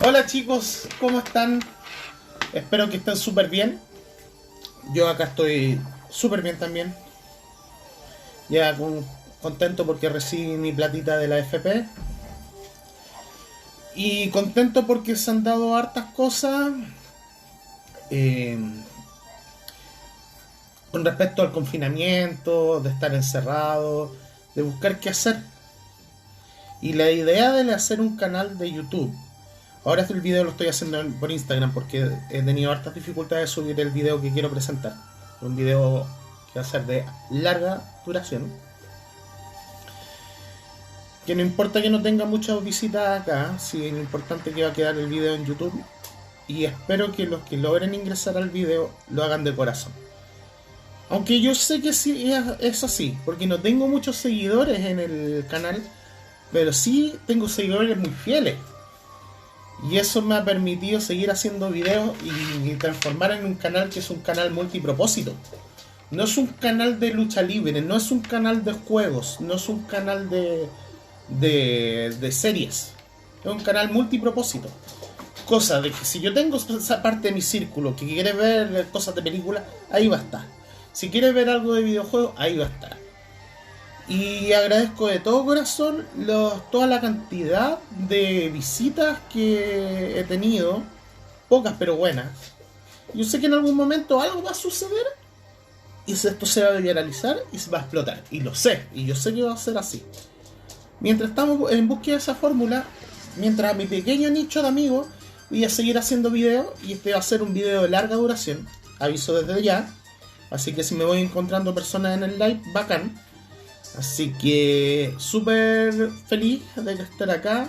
Hola chicos, ¿cómo están? Espero que estén súper bien. Yo acá estoy súper bien también. Ya contento porque recibí mi platita de la FP. Y contento porque se han dado hartas cosas eh, con respecto al confinamiento, de estar encerrado, de buscar qué hacer. Y la idea de hacer un canal de YouTube. Ahora el video lo estoy haciendo por Instagram porque he tenido hartas dificultades de subir el video que quiero presentar. Un video que va a ser de larga duración. Que no importa que no tenga muchas visitas acá, sí es importante que va a quedar el video en YouTube. Y espero que los que logren ingresar al video lo hagan de corazón. Aunque yo sé que sí es así, porque no tengo muchos seguidores en el canal, pero sí tengo seguidores muy fieles. Y eso me ha permitido seguir haciendo videos y transformar en un canal que es un canal multipropósito. No es un canal de lucha libre, no es un canal de juegos, no es un canal de series. Es un canal multipropósito. Cosa de que si yo tengo esa parte de mi círculo que quiere ver cosas de películas, ahí va a estar. Si quiere ver algo de videojuegos, ahí va a estar. Y agradezco de todo corazón toda la cantidad de visitas que he tenido. Pocas pero buenas. Yo sé que en algún momento algo va a suceder. Y esto se va a viralizar y se va a explotar. Y lo sé. Y yo sé que va a ser así. Mientras estamos en búsqueda de esa fórmula, mientras mi pequeño nicho de amigos, voy a seguir haciendo videos. Y este va a ser un video de larga duración. Aviso desde ya. Así que si me voy encontrando personas en el live, bacán. Así que súper feliz de estar acá,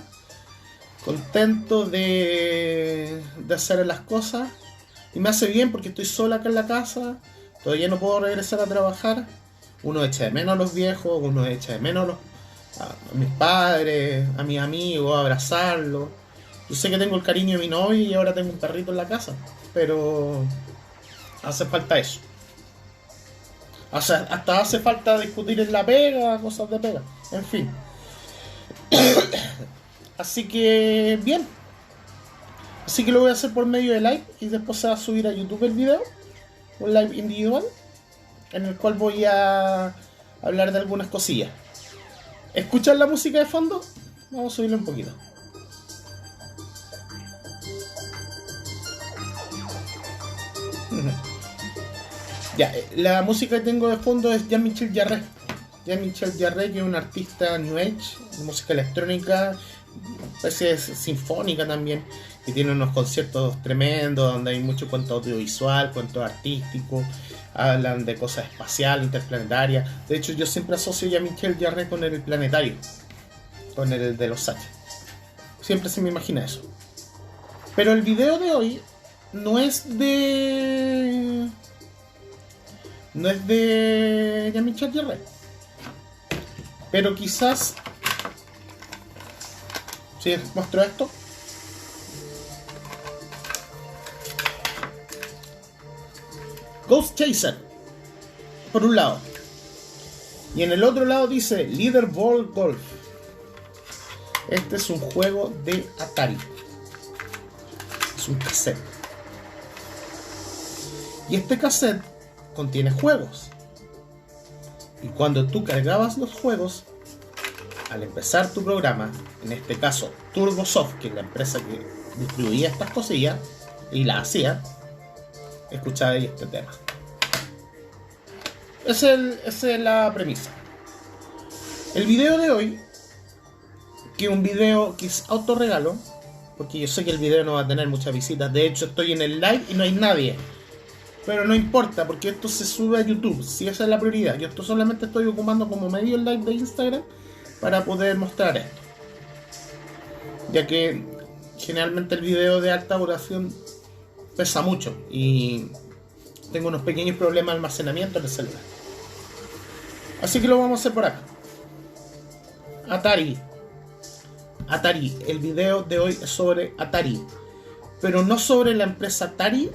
contento de hacer las cosas. Y me hace bien porque estoy sola acá en la casa, todavía no puedo regresar a trabajar. Uno echa de menos a los viejos, uno echa de menos a mis padres, a mis amigos, a abrazarlos. Yo sé que tengo el cariño de mi novia y ahora tengo un perrito en la casa, pero hace falta eso. O sea, hasta hace falta discutir en la pega, cosas de pega. En fin. Así que, bien. Así que lo voy a hacer por medio de live y después se va a subir a YouTube el video. Un live individual. En el cual voy a hablar de algunas cosillas. ¿Escuchan la música de fondo? Vamos a subirle un poquito. Ya, la música que tengo de fondo es Jean-Michel Jarre. Jean-Michel Jarre, que es un artista New Age, de música electrónica, especie sinfónica también, que tiene unos conciertos tremendos, donde hay mucho cuento audiovisual, cuento artístico, hablan de cosas espaciales, interplanetarias. De hecho, yo siempre asocio a Jean-Michel Jarre con el planetario, con el de los H. Siempre se me imagina eso. Pero el video de hoy no es de Jean-Michel Jarre, pero quizás si muestro esto, Ghost Chaser por un lado, y en el otro lado dice Leaderboard Golf. Este es un juego de Atari, es un cassette, y este cassette contiene juegos. Y cuando tú cargabas los juegos, al empezar tu programa, en este caso Turbosoft, que es la empresa que distribuía estas cosillas y la hacía, escuchaba ahí este tema. Esa es la premisa. El video de hoy, que es un video que es autorregalo, porque yo sé que el video no va a tener muchas visitas. De hecho, estoy en el live y no hay nadie. Pero no importa, porque esto se sube a YouTube. Si esa es la prioridad. Yo esto solamente estoy ocupando como medio el live de Instagram para poder mostrar esto. Ya que generalmente el video de alta duración pesa mucho y tengo unos pequeños problemas de almacenamiento en el celular. Así que lo vamos a hacer por acá. Atari. El video de hoy es sobre Atari. Pero no sobre la empresa Atari,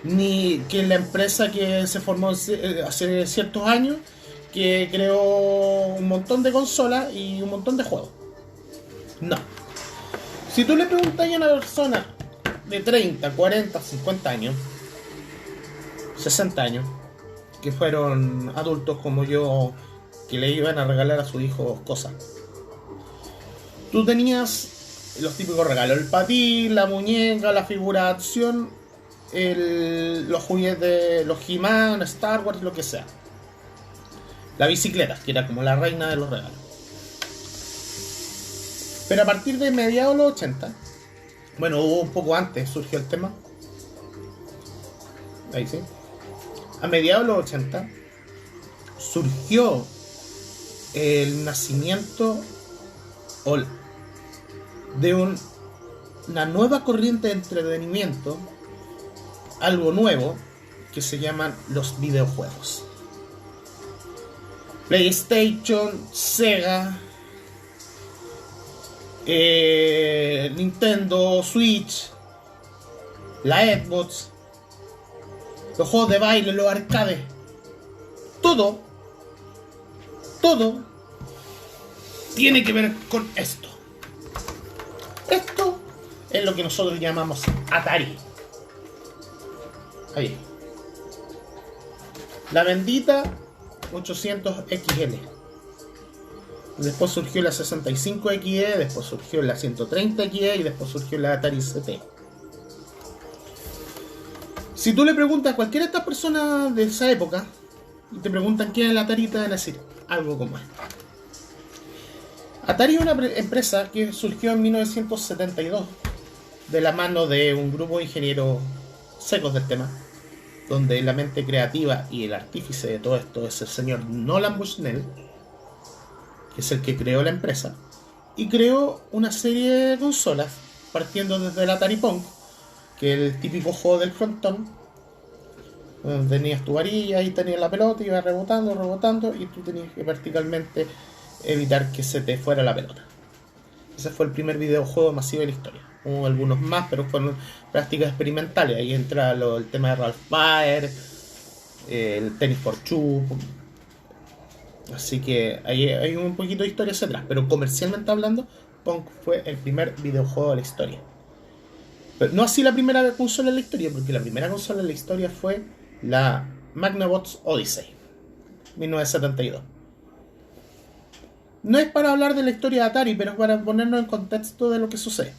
ni que la empresa que se formó hace ciertos años, que creó un montón de consolas y un montón de juegos. No. Si tú le preguntas a una persona de 30, 40, 50 años, 60 años, que fueron adultos como yo, que le iban a regalar a sus hijos cosas, tú tenías los típicos regalos: el patín, la muñeca, la figura de acción, los juguetes, los He-Man, Star Wars, lo que sea. La bicicleta, que era como la reina de los regalos. Pero a partir de mediados de los 80, bueno, hubo un poco antes, surgió el tema. Ahí sí. A mediados de los 80 surgió el nacimiento de una nueva corriente de entretenimiento, algo nuevo, que se llaman los videojuegos. PlayStation, Sega, Nintendo Switch, la Xbox, los juegos de baile, los arcades, todo tiene que ver con esto. Esto es lo que nosotros llamamos Atari. Ahí. La bendita 800 XL. Después surgió la 65XE, después surgió la 130XE y después surgió la Atari ST. Si tú le preguntas a cualquiera de estas personas de esa época y te preguntan qué es la Atari, te van a decir algo como esto. Atari es una empresa que surgió en 1972 de la mano de un grupo de ingenieros secos del tema, donde la mente creativa y el artífice de todo esto es el señor Nolan Bushnell, que es el que creó la empresa, y creó una serie de consolas, partiendo desde el Atari Pong, que es el típico juego del frontón, donde tenías tu varilla y tenías la pelota, y ibas rebotando, y tú tenías que verticalmente evitar que se te fuera la pelota. Ese fue el primer videojuego masivo de la historia. Hubo algunos más, pero fueron prácticas experimentales. Ahí entra el tema de Ralph Baer, el Tennis for Two. Así que hay un poquito de historia hacia atrás. Pero comercialmente hablando, Pong fue el primer videojuego de la historia. Pero no así la primera consola de la historia, porque la primera consola de la historia fue la Magnavox Odyssey, 1972. No es para hablar de la historia de Atari, pero es para ponernos en contexto de lo que sucede.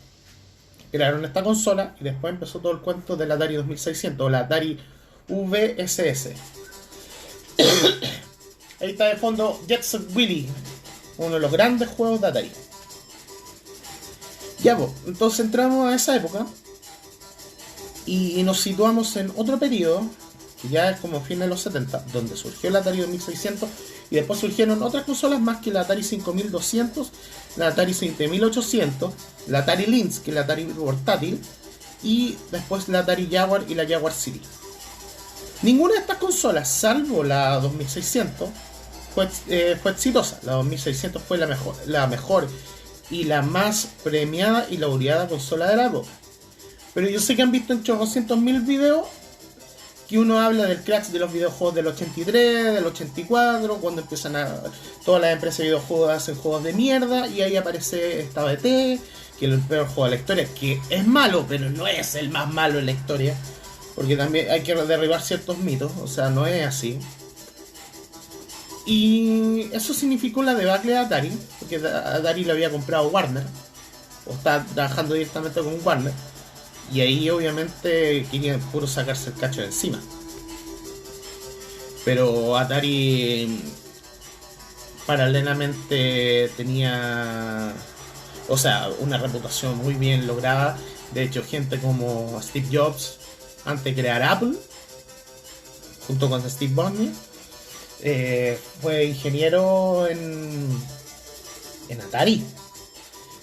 Crearon esta consola y después empezó todo el cuento del Atari 2600 o la Atari VSS. Ahí está de fondo Jet Set Willy, uno de los grandes juegos de Atari. Ya, pues, entonces entramos a esa época y nos situamos en otro periodo, que ya es como fin de los 70, donde surgió el Atari 2600 y después surgieron otras consolas más, que la Atari 5200, la Atari 7800, la Atari Lynx, que es la Atari portátil, y después la Atari Jaguar y la Jaguar City. Ninguna de estas consolas, salvo la 2600, fue exitosa. La 2600 fue la mejor y la más premiada y laureada consola de la época. Pero yo sé que han visto en 800.000 videos que uno habla del crash de los videojuegos del 83, del 84, cuando empiezan todas las empresas de videojuegos hacen juegos de mierda, y ahí aparece esta BT, que es el peor juego de la historia, que es malo, pero no es el más malo en la historia, porque también hay que derribar ciertos mitos, o sea, no es así. Y eso significó la debacle de Atari, porque Atari lo había comprado Warner, o está trabajando directamente con Warner, y ahí obviamente querían puro sacarse el cacho de encima. Pero Atari paralelamente tenía, o sea, una reputación muy bien lograda. De hecho, gente como Steve Jobs, antes de crear Apple, junto con Steve Wozniak, fue ingeniero en Atari.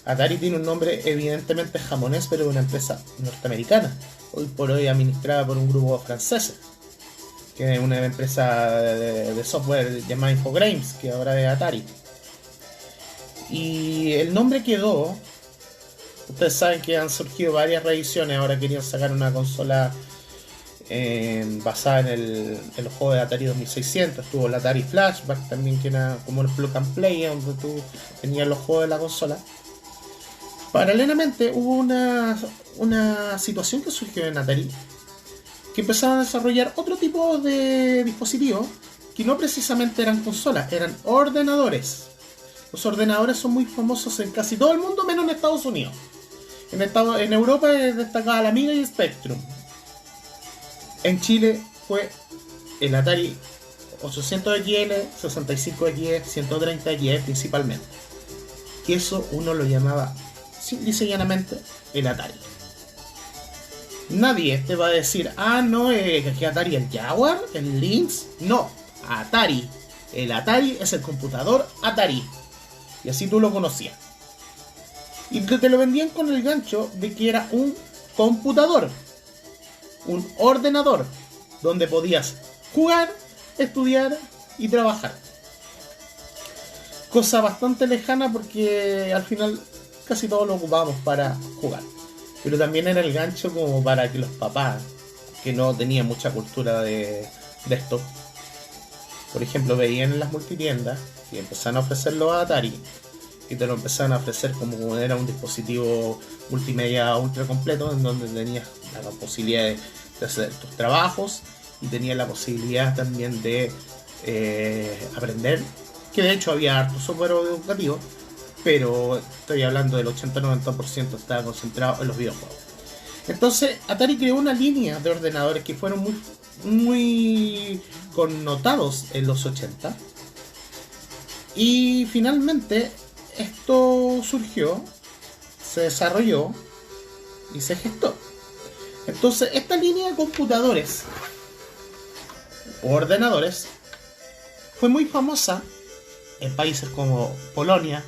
Atari tiene un nombre evidentemente japonés, pero es una empresa norteamericana, hoy por hoy administrada por un grupo francés, que es una empresa de software llamada Infogrames, que ahora es Atari. Y el nombre quedó. Ustedes saben que han surgido varias reediciones. Ahora querían sacar una consola basada en los juegos de Atari 2600. Estuvo la Atari Flashback también, que era como el plug and play, donde tú tenías los juegos de la consola. Paralelamente hubo una situación que surgió en Atari, que empezaron a desarrollar otro tipo de dispositivos que no precisamente eran consolas, eran ordenadores. Los ordenadores son muy famosos en casi todo el mundo, menos en Estados Unidos. En Europa destacaba la Amiga y Spectrum. En Chile fue el Atari 800XL, 65XE, 130XE principalmente. Y eso uno lo llamaba, simple y llanamente, el Atari. Nadie te va a decir, no, que Atari el Jaguar, el Lynx. No, Atari. El Atari es el computador Atari. Y así tú lo conocías. Y te lo vendían con el gancho de que era un computador, un ordenador, donde podías jugar, estudiar y trabajar. Cosa bastante lejana porque al final casi todos lo ocupábamos para jugar. Pero también era el gancho como para que los papás, que no tenían mucha cultura de esto, por ejemplo, veían en las multitiendas y empezaron a ofrecerlo a Atari, y te lo empezaron a ofrecer como era un dispositivo multimedia ultra completo, en donde tenías la posibilidad de hacer tus trabajos y tenías la posibilidad también de aprender, que de hecho había harto software educativo, pero estoy hablando del 80-90% estaba concentrado en los videojuegos. Entonces Atari creó una línea de ordenadores que fueron muy connotados en los 80, y finalmente esto surgió, se desarrolló y se gestó. Entonces esta línea de computadores o ordenadores fue muy famosa en países como Polonia,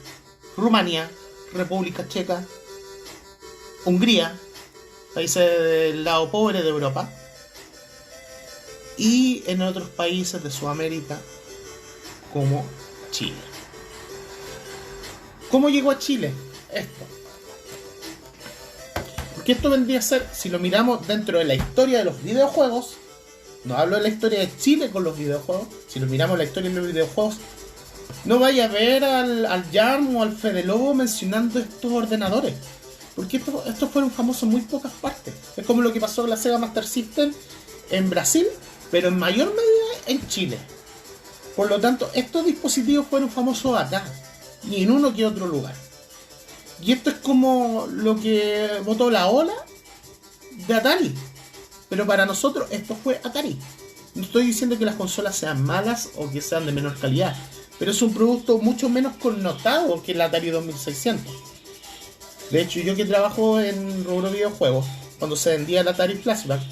Rumania, República Checa, Hungría, países del lado pobre de Europa, y en otros países de Sudamérica como Chile. ¿Cómo llegó a Chile esto? Porque esto vendría a ser, si lo miramos dentro de la historia de los videojuegos, no hablo de la historia de Chile con los videojuegos, si lo miramos la historia de los videojuegos, no vaya a ver al Yarm o al Fede Lobo mencionando estos ordenadores, porque estos fueron famosos en muy pocas partes. Es como lo que pasó con la Sega Master System en Brasil, pero en mayor medida en Chile. Por lo tanto, estos dispositivos fueron famosos acá y en uno que otro lugar. Y esto es como lo que botó la ola de Atari, pero para nosotros esto fue Atari. No estoy diciendo que las consolas sean malas o que sean de menor calidad, pero es un producto mucho menos connotado que el Atari 2600. De hecho, yo que trabajo en rubro videojuegos, cuando se vendía el Atari Flashback,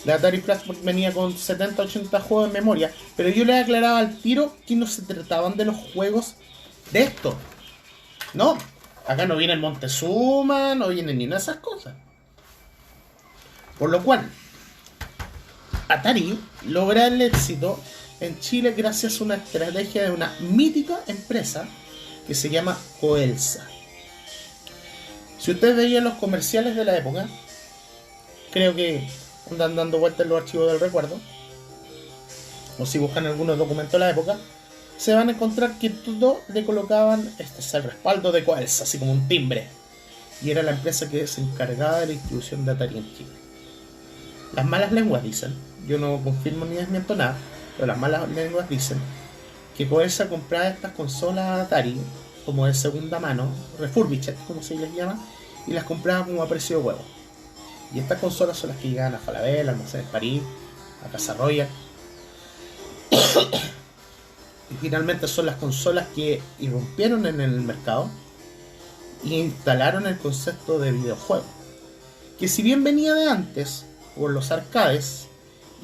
la Atari Flashback venía con 70-80 juegos en memoria, pero yo le aclaraba al tiro que no se trataban de los juegos de esto. No, acá no viene el Montezuma, no viene ni una de esas cosas. Por lo cual, Atari logra el éxito en Chile gracias a una estrategia de una mítica empresa que se llama Coelsa. Si ustedes veían los comerciales de la época, creo que andan dando vueltas en los archivos del recuerdo, o si buscan algunos documentos de la época, se van a encontrar que todo le colocaban, este es el respaldo de Coelsa, así como un timbre, y era la empresa que se encargaba de la distribución de Atari en Chile. Las malas lenguas dicen, yo no confirmo ni desmiento nada, pero las malas lenguas dicen que Coelsa compraba estas consolas Atari como de segunda mano, refurbished como se les llama, y las compraba como a precio de huevo. Y estas consolas son las que llegaban a Falabella, Almacenes París, a Casa Royal. Y finalmente son las consolas que irrumpieron en el mercado y instalaron el concepto de videojuego, que si bien venía de antes por los arcades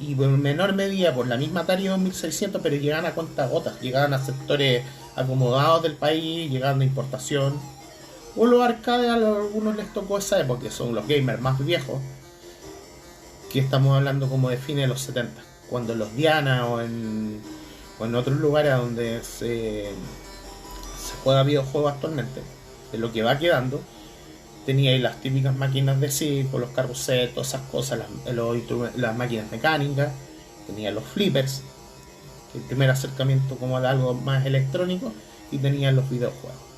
y en menor medida por la misma Atari 2600, pero llegaban a cuentagotas, llegaban a sectores acomodados del país, llegaban a importación. O los arcades a algunos les tocó esa época, que son los gamers más viejos, que estamos hablando como de fines de los 70, cuando en los Diana o en otros lugares donde se juega videojuegos actualmente, de lo que va quedando, tenía ahí las típicas máquinas de circo, los carruseles, todas esas cosas, las máquinas mecánicas, tenía los flippers, el primer acercamiento como a algo más electrónico, y tenía los videojuegos.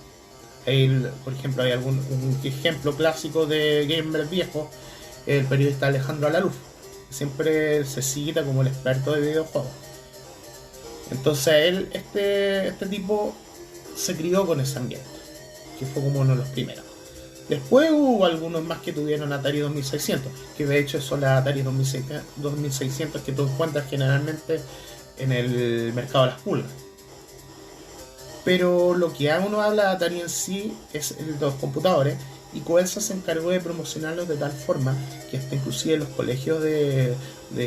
Por ejemplo, hay un ejemplo clásico de gamer viejo, el periodista Alejandro Alaluf, que siempre se cita como el experto de videojuegos. Entonces este tipo se crió con ese ambiente, que fue como uno de los primeros. Después hubo algunos más que tuvieron Atari 2600, que de hecho son las Atari 2600 que tú encuentras generalmente en el mercado de las pulgas. Pero lo que uno habla de Atari en sí es los computadores, y Coelsa se encargó de promocionarlos de tal forma que hasta inclusive los colegios de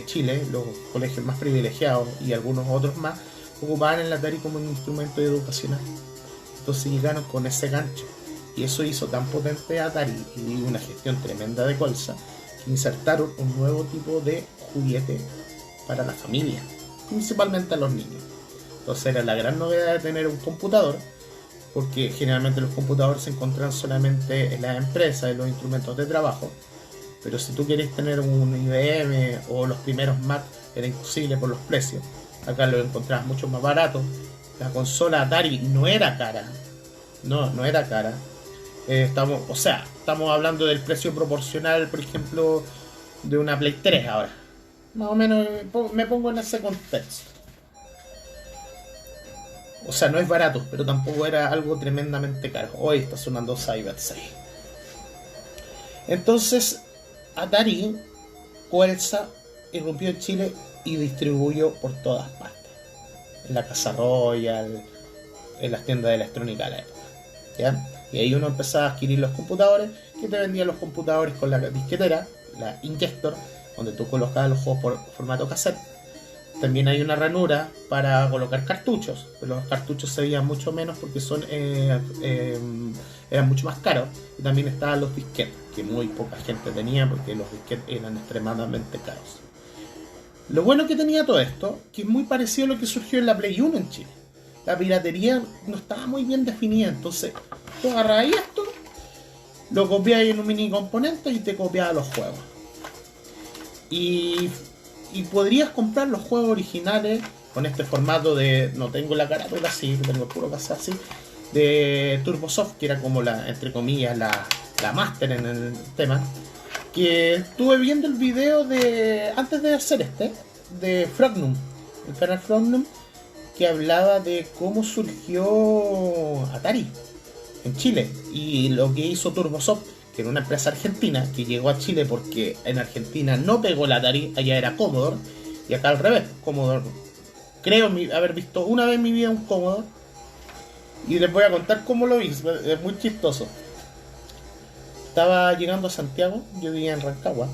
Chile, los colegios más privilegiados y algunos otros más, ocupaban el Atari como un instrumento educacional. Entonces llegaron con ese gancho, y eso hizo tan potente a Atari y una gestión tremenda de Coelsa, que insertaron un nuevo tipo de juguete para la familia, principalmente a los niños. Entonces era la gran novedad de tener un computador, porque generalmente los computadores se encuentran solamente en las empresas, en los instrumentos de trabajo. Pero si tú quieres tener un IBM o los primeros Mac, era imposible por los precios. Acá lo encontrabas mucho más barato. La consola Atari no era cara. No era cara. Estamos hablando del precio proporcional, por ejemplo, de una Play 3 ahora. Más o menos me pongo en ese contexto. O sea, no es barato, pero tampoco era algo tremendamente caro. Hoy está sonando Cyber 6. Entonces, Atari, Coelsa, irrumpió en Chile y distribuyó por todas partes. En la Casa Royal, en las tiendas de electrónica de la época, ¿ya? Y ahí uno empezaba a adquirir los computadores, que te vendían los computadores con la disquetera, la Injector, donde tú colocabas los juegos por formato cassette. También hay una ranura para colocar cartuchos, pero los cartuchos se veían mucho menos porque eran mucho más caros. Y también estaban los disquetes, que muy poca gente tenía porque los disquetes eran extremadamente caros. Lo bueno que tenía todo esto, que es muy parecido a lo que surgió en la Play 1 en Chile. La piratería no estaba muy bien definida, entonces tú agarrabas esto, lo copiabas en un mini componente y te copiabas los juegos. Y podrías comprar los juegos originales con este formato de, no tengo la carátula así, tengo puro cassette así, de Turbosoft, que era como la, entre comillas, la máster en el tema. Que estuve viendo el video antes de hacer de Frognum, el canal Frognum, que hablaba de cómo surgió Atari en Chile y lo que hizo Turbosoft, que era una empresa argentina que llegó a Chile porque en Argentina no pegó la Atari, allá era Commodore, y acá al revés. Commodore, creo haber visto una vez en mi vida un Commodore, y les voy a contar cómo lo vi, es muy chistoso. Estaba llegando a Santiago, yo vivía en Rancagua,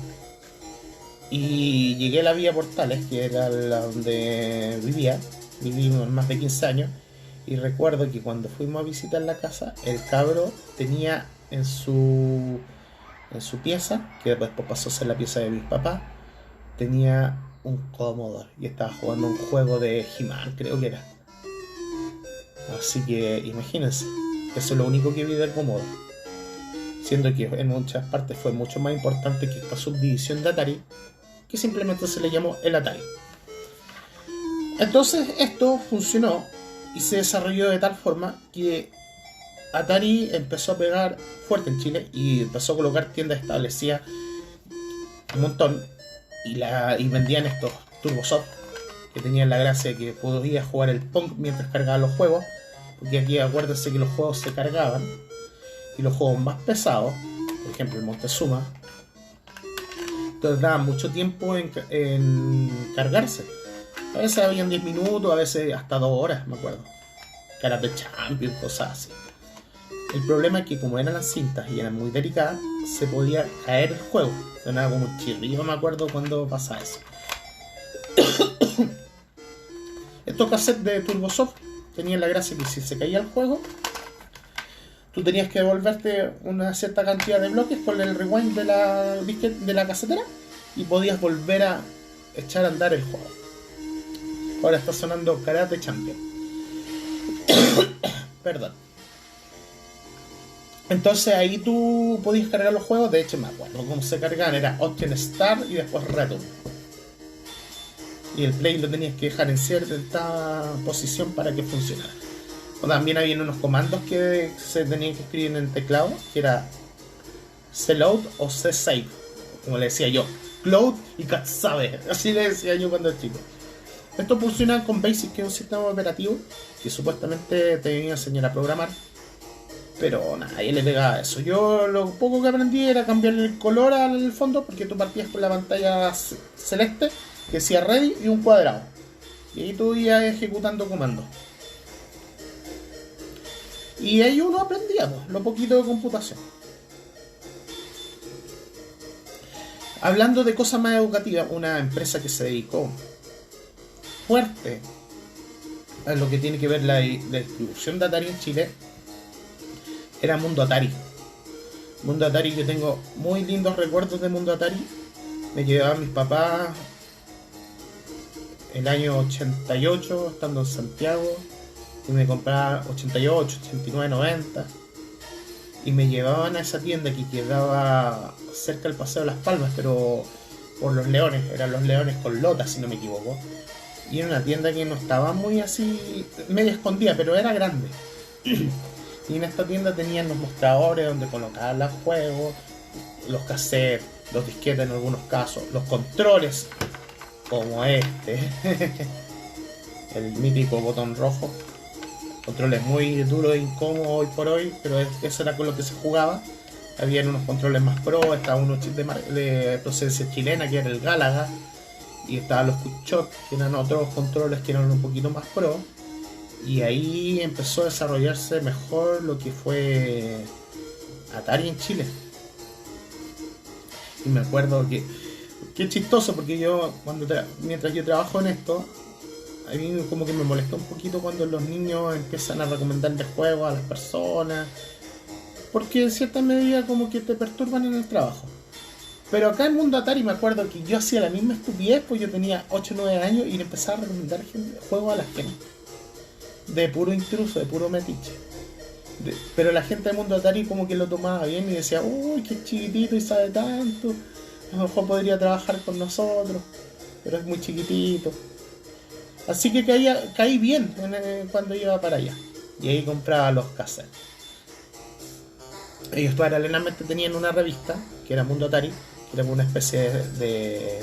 y llegué a la Vía Portales, que era la donde viví más de 15 años, y recuerdo que cuando fuimos a visitar la casa, el cabro tenía en su pieza, que después pasó a ser la pieza de mis papás, tenía un Commodore y estaba jugando un juego de He-Man, creo que era. Así que imagínense, eso es lo único que vi del Commodore, siendo que en muchas partes fue mucho más importante que esta subdivisión de Atari, que simplemente se le llamó el Atari. Entonces esto funcionó y se desarrolló de tal forma que Atari empezó a pegar fuerte en Chile y empezó a colocar tiendas establecidas un montón, y vendían estos Turbosoft, que tenían la gracia de que podías jugar el Pong mientras cargaban los juegos, porque aquí acuérdense que los juegos se cargaban, y los juegos más pesados, por ejemplo el Montezuma, tardaban mucho tiempo en cargarse. A veces habían 10 minutos, a veces hasta 2 horas, me acuerdo. Karate Champion, cosas así. El problema es que como eran las cintas y eran muy delicadas, se podía caer el juego. Sonaba como un chirrido, me acuerdo cuando pasaba eso. Estos cassettes de Turbosoft tenían la gracia que si se caía el juego, tú tenías que devolverte una cierta cantidad de bloques con el rewind de la casetera y podías volver a echar a andar el juego. Ahora está sonando Karate Champion. Perdón. Entonces ahí tú podías cargar los juegos. De hecho me acuerdo cómo se cargaban. Era Option Start y después Return. Y el play lo tenías que dejar en cierta posición para que funcionara. O también había unos comandos que se tenían que escribir en el teclado, que era cloud o csave, como le decía yo, cloud y catsabe, así le decía yo cuando era chico. Esto funciona con BASIC, que es un sistema operativo que supuestamente te venía a enseñar a programar, pero nadie le pegaba a eso. Yo lo poco que aprendí era cambiarle el color al fondo, porque tú partías con la pantalla celeste que decía ready y un cuadrado, y ahí tú ibas ejecutando comandos. Y ahí uno aprendía lo poquito de computación. Hablando de cosas más educativas, una empresa que se dedicó fuerte a lo que tiene que ver la distribución de Atari en Chile era Mundo Atari. Mundo Atari, yo tengo muy lindos recuerdos de Mundo Atari. Me llevaban mis papás el año 88 estando en Santiago y me compraban 88, 89, 90 y me llevaban a esa tienda que quedaba cerca del Paseo de las Palmas, pero por Los Leones, eran Los Leones con Lota si no me equivoco, y era una tienda que no estaba muy así, medio escondida, pero era grande. Y en esta tienda tenían los mostradores donde colocaban los juegos, los cassettes, los disquetes en algunos casos, los controles como este el mítico botón rojo, controles muy duros e incómodos hoy por hoy, pero eso era con lo que se jugaba. Habían unos controles más pro, estaba uno de procedencia chilena que era el Galaga, y estaban los QuickShot, que eran otros controles que eran un poquito más pro, y ahí empezó a desarrollarse mejor lo que fue Atari en Chile. Y me acuerdo que es chistoso, porque yo mientras yo trabajo en esto, a mí como que me molesta un poquito cuando los niños empiezan a recomendarle juegos a las personas, porque en cierta medida como que te perturban en el trabajo. Pero acá en Mundo Atari me acuerdo que yo hacía la misma estupidez, pues yo tenía 8 o 9 años y le empezaba a recomendar juegos a la gente, de puro intruso, de puro metiche. Pero la gente de Mundo Atari como que lo tomaba bien y decía, uy, qué chiquitito y sabe tanto, a lo mejor podría trabajar con nosotros, pero es muy chiquitito. Así que caí bien cuando iba para allá. Y ahí compraba los cassettes. Ellos paralelamente tenían una revista, que era Mundo Atari, que era una especie de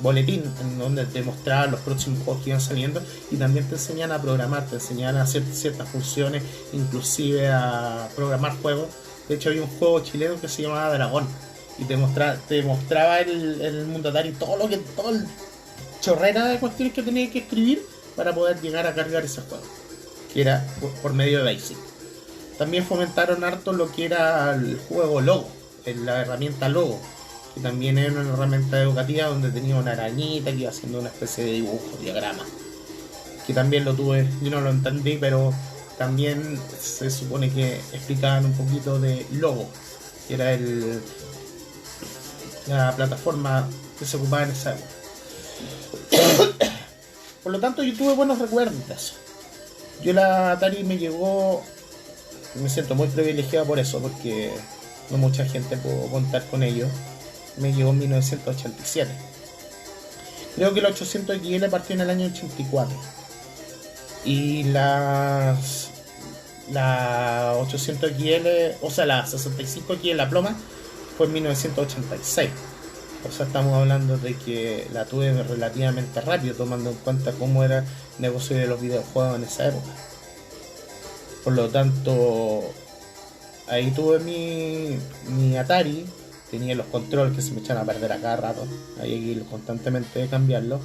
boletín en donde te mostraban los próximos juegos que iban saliendo, y también te enseñaban a programar, te enseñaban a hacer ciertas funciones, inclusive a programar juegos. De hecho había un juego chileno que se llamaba Dragón, y te mostraba el Mundo Atari todo el chorrera de cuestiones que tenía que escribir para poder llegar a cargar ese juego, que era por medio de BASIC. También fomentaron harto lo que era el juego Logo, la herramienta Logo, que también era una herramienta educativa donde tenía una arañita que iba haciendo una especie de dibujo, diagrama, que también lo tuve, yo no lo entendí, pero también se supone que explicaban un poquito de Logo, que era la plataforma que se ocupaba en esa época. Por lo tanto yo tuve buenos recuerdos de eso. Yo la Atari me llegó, me siento muy privilegiado por eso, porque no mucha gente pudo contar con ello. Me llegó en 1987. Creo que el 800 XL partió en el año 84. Y la 800 XL, o sea la 65 XL, la ploma, fue en 1986. O sea, estamos hablando de que la tuve relativamente rápido, tomando en cuenta cómo era el negocio de los videojuegos en esa época. Por lo tanto, ahí tuve mi Atari, tenía los controles que se me echaban a perder a cada rato, hay que ir constantemente de cambiarlos.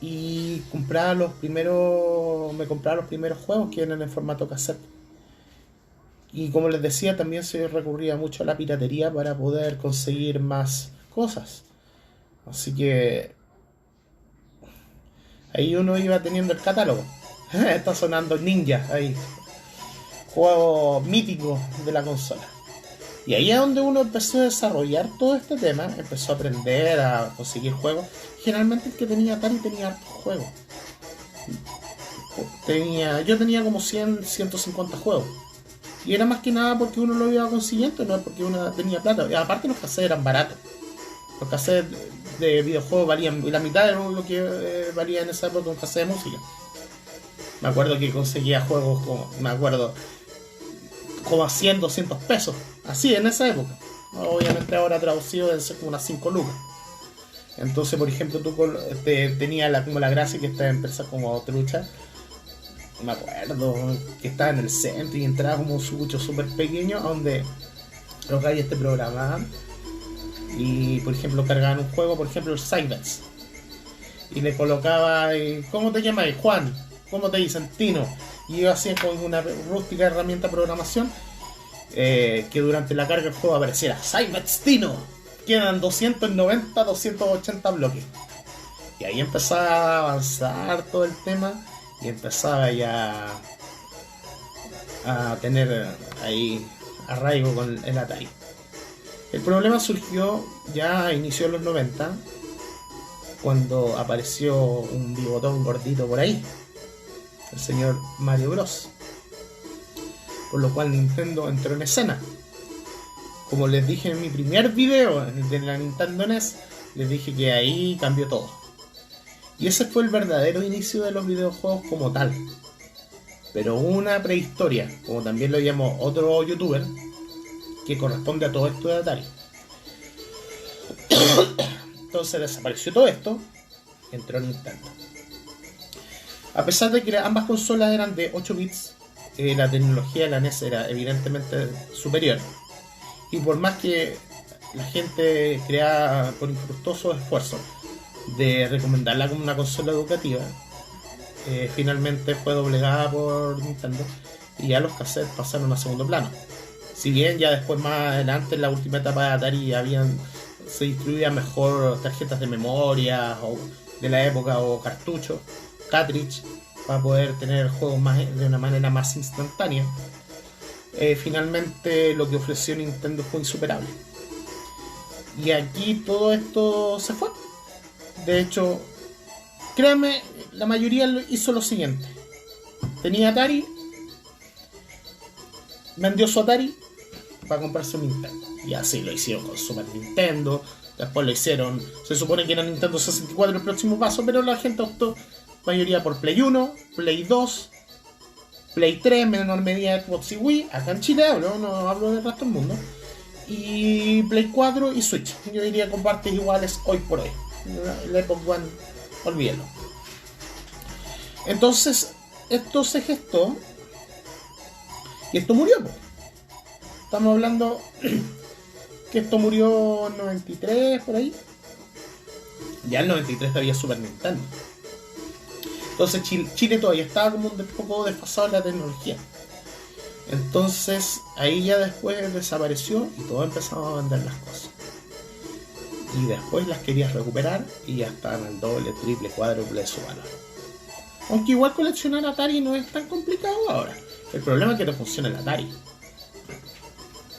Y me compraba los primeros juegos que eran en formato cassette. Y como les decía, también se recurría mucho a la piratería para poder conseguir más cosas. Así que ahí uno iba teniendo el catálogo. Está sonando Ninja ahí, juego mítico de la consola. Y ahí es donde uno empezó a desarrollar todo este tema, empezó a aprender a conseguir juegos. Generalmente el que tenía Atari tenía hartos juegos. Yo tenía como 100, 150 juegos. Y era más que nada porque uno lo iba consiguiendo, no es porque uno tenía plata. Y aparte los cassettes eran baratos. Los cassettes de videojuegos valían la mitad de lo que valía en esa época un cassette de música. Me acuerdo que conseguía juegos como, me acuerdo, como a 100, 200 pesos. Así en esa época. Obviamente ahora traducido deben ser como unas 5 lucas. Entonces, por ejemplo, tú tenía como la gracia que esta empresa como Trucha. Me acuerdo que estaba en el centro y entraba como un sucucho súper pequeño donde los gallos te programaban y, por ejemplo, cargaban un juego, por ejemplo, el Cybets. Y le colocaba, ¿cómo te llamas? Juan. ¿Cómo te dicen? Tino. Y yo hacía con una rústica herramienta de programación que durante la carga del juego apareciera Cybets Tino. Quedan 290, 280 bloques. Y ahí empezaba a avanzar todo el tema y empezaba ya a tener ahí arraigo con el Atari. El problema surgió ya a inicios de los 90 cuando apareció un bigotón gordito por ahí, el señor Mario Bros. Por lo cual Nintendo entró en escena. Como les dije en mi primer video de la Nintendo NES, les dije que ahí cambió todo. Y ese fue el verdadero inicio de los videojuegos como tal. Pero una prehistoria, como también lo llamó otro youtuber, que corresponde a todo esto de Atari. Entonces desapareció todo esto, entró Nintendo. A pesar de que ambas consolas eran de 8 bits, la tecnología de la NES era evidentemente superior. Y por más que la gente creaba por infructuosos esfuerzos de recomendarla como una consola educativa, finalmente fue doblegada por Nintendo y ya los cassettes pasaron a segundo plano. Si bien ya después, más adelante, en la última etapa de Atari se distribuían mejor tarjetas de memoria o de la época o cartuchos, cartridge, para poder tener juegos de una manera más instantánea. Finalmente lo que ofreció Nintendo fue insuperable. Y aquí todo esto se fue. De hecho, créanme, la mayoría hizo lo siguiente. Tenía Atari, vendió su Atari para comprarse un Nintendo. Y así lo hicieron con Super Nintendo. Después lo hicieron, se supone que era Nintendo 64 el próximo paso, pero la gente optó mayoría por Play 1, Play 2, Play 3, menor medida Xbox y Wii. Acá en Chile no hablo del resto del mundo. Y Play 4 y Switch. Yo diría con partes iguales hoy por hoy. El Xbox One, olvídalo. Entonces, esto se gestó y esto murió. Estamos hablando que esto murió en 93, por ahí. Ya en 93 había Super Nintendo. Entonces Chile todavía estaba como un poco desfasado en la tecnología. Entonces ahí ya después desapareció y todos empezamos a vender las cosas. Y después las querías recuperar y ya estaban al doble, triple, cuádruple de su valor. Aunque igual coleccionar Atari no es tan complicado ahora. El problema es que no funciona el Atari.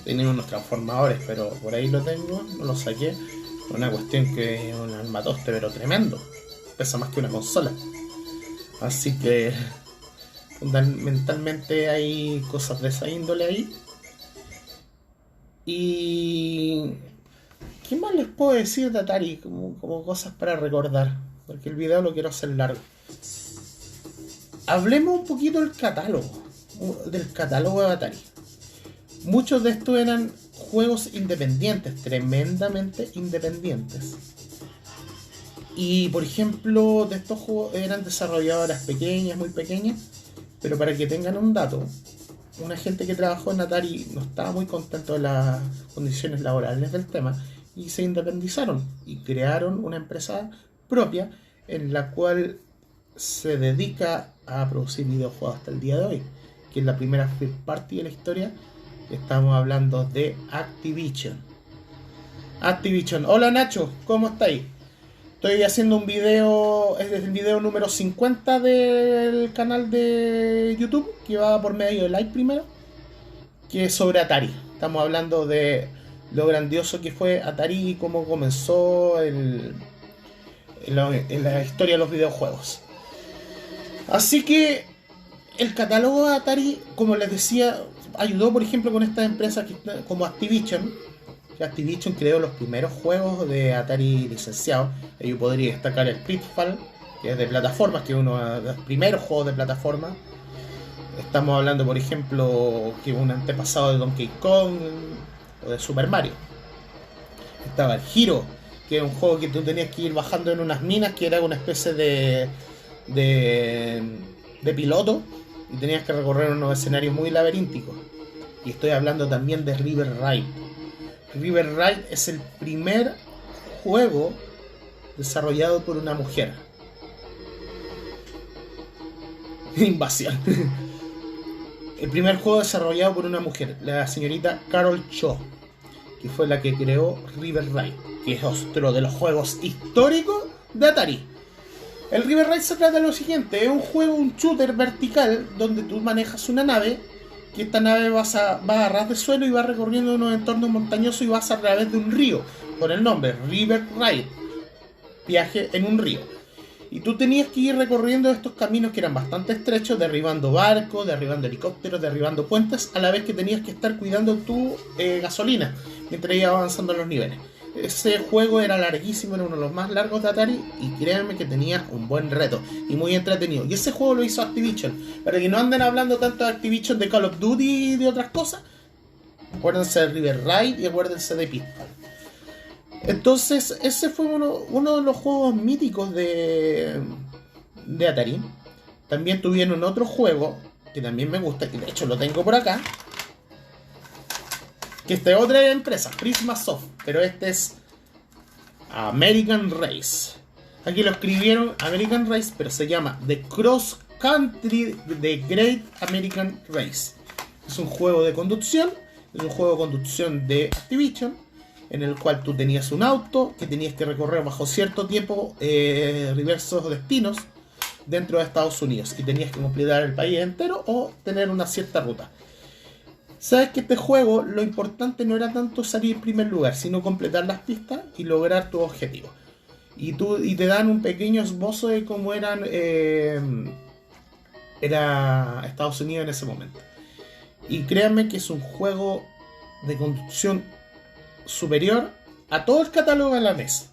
Tenía unos transformadores, pero por ahí lo tengo, no lo saqué. Una cuestión que es un armatoste, pero tremendo. Pesa más que una consola. Así que fundamentalmente hay cosas de esa índole ahí. Y ¿qué más les puedo decir de Atari? Como cosas para recordar, porque el video lo quiero hacer largo. Hablemos un poquito del catálogo de Atari. Muchos de estos eran juegos independientes, tremendamente independientes. Y por ejemplo, de estos juegos eran desarrolladoras pequeñas, muy pequeñas. Pero para que tengan un dato, una gente que trabajó en Atari no estaba muy contento de las condiciones laborales del tema y se independizaron y crearon una empresa propia en la cual se dedica a producir videojuegos hasta el día de hoy, que es la primera first party de la historia. Estamos hablando de Activision. Hola Nacho, ¿cómo estáis? Estoy haciendo un video, es el video número 50 del canal de YouTube, que va por medio de Live primero, que es sobre Atari. Estamos hablando de lo grandioso que fue Atari y cómo comenzó en la historia de los videojuegos. Así que el catálogo de Atari, como les decía, ayudó por ejemplo con estas empresas como Activision. Activision creó los primeros juegos de Atari licenciados. Yo podría destacar el Pitfall, que es de plataformas, que es uno de los primeros juegos de plataformas. Estamos hablando, por ejemplo, que un antepasado de Donkey Kong o de Super Mario. Estaba el Hero, que es un juego que tú tenías que ir bajando en unas minas, que era una especie de piloto, y tenías que recorrer unos escenarios muy laberínticos. Y estoy hablando también de River Ride. River Ride es el primer juego desarrollado por una mujer. Invasión. El primer juego desarrollado por una mujer, la señorita Carol Cho, que fue la que creó River Ride, que es otro de los juegos históricos de Atari. El River Ride se trata de lo siguiente: es un juego, un shooter vertical, donde tú manejas una nave, que esta nave va a ras de suelo y va recorriendo unos entornos montañosos y vas a través de un río, con el nombre River Ride, viaje en un río. Y tú tenías que ir recorriendo estos caminos que eran bastante estrechos, derribando barcos, derribando helicópteros, derribando puentes, a la vez que tenías que estar cuidando tu gasolina mientras ibas avanzando en los niveles. Ese juego era larguísimo, era uno de los más largos de Atari, y créanme que tenía un buen reto y muy entretenido. Y ese juego lo hizo Activision. Para que no anden hablando tanto de Activision, de Call of Duty y de otras cosas, acuérdense de River Ride y acuérdense de Pitfall. Entonces, ese fue uno de los juegos míticos de Atari. También tuvieron otro juego que también me gusta, que de hecho lo tengo por acá, que esta es otra empresa, Prisma Soft, pero este es American Race. Aquí lo escribieron American Race, pero se llama The Cross Country The Great American Race. Es un juego de conducción, de Activision, en el cual tú tenías un auto que tenías que recorrer bajo cierto tiempo diversos destinos dentro de Estados Unidos, y tenías que completar el país entero o tener una cierta ruta. Sabes que este juego lo importante no era tanto salir en primer lugar, sino completar las pistas y lograr tu objetivo. Y te dan un pequeño esbozo de cómo era Estados Unidos en ese momento. Y créanme que es un juego de conducción superior a todo el catálogo de la NES.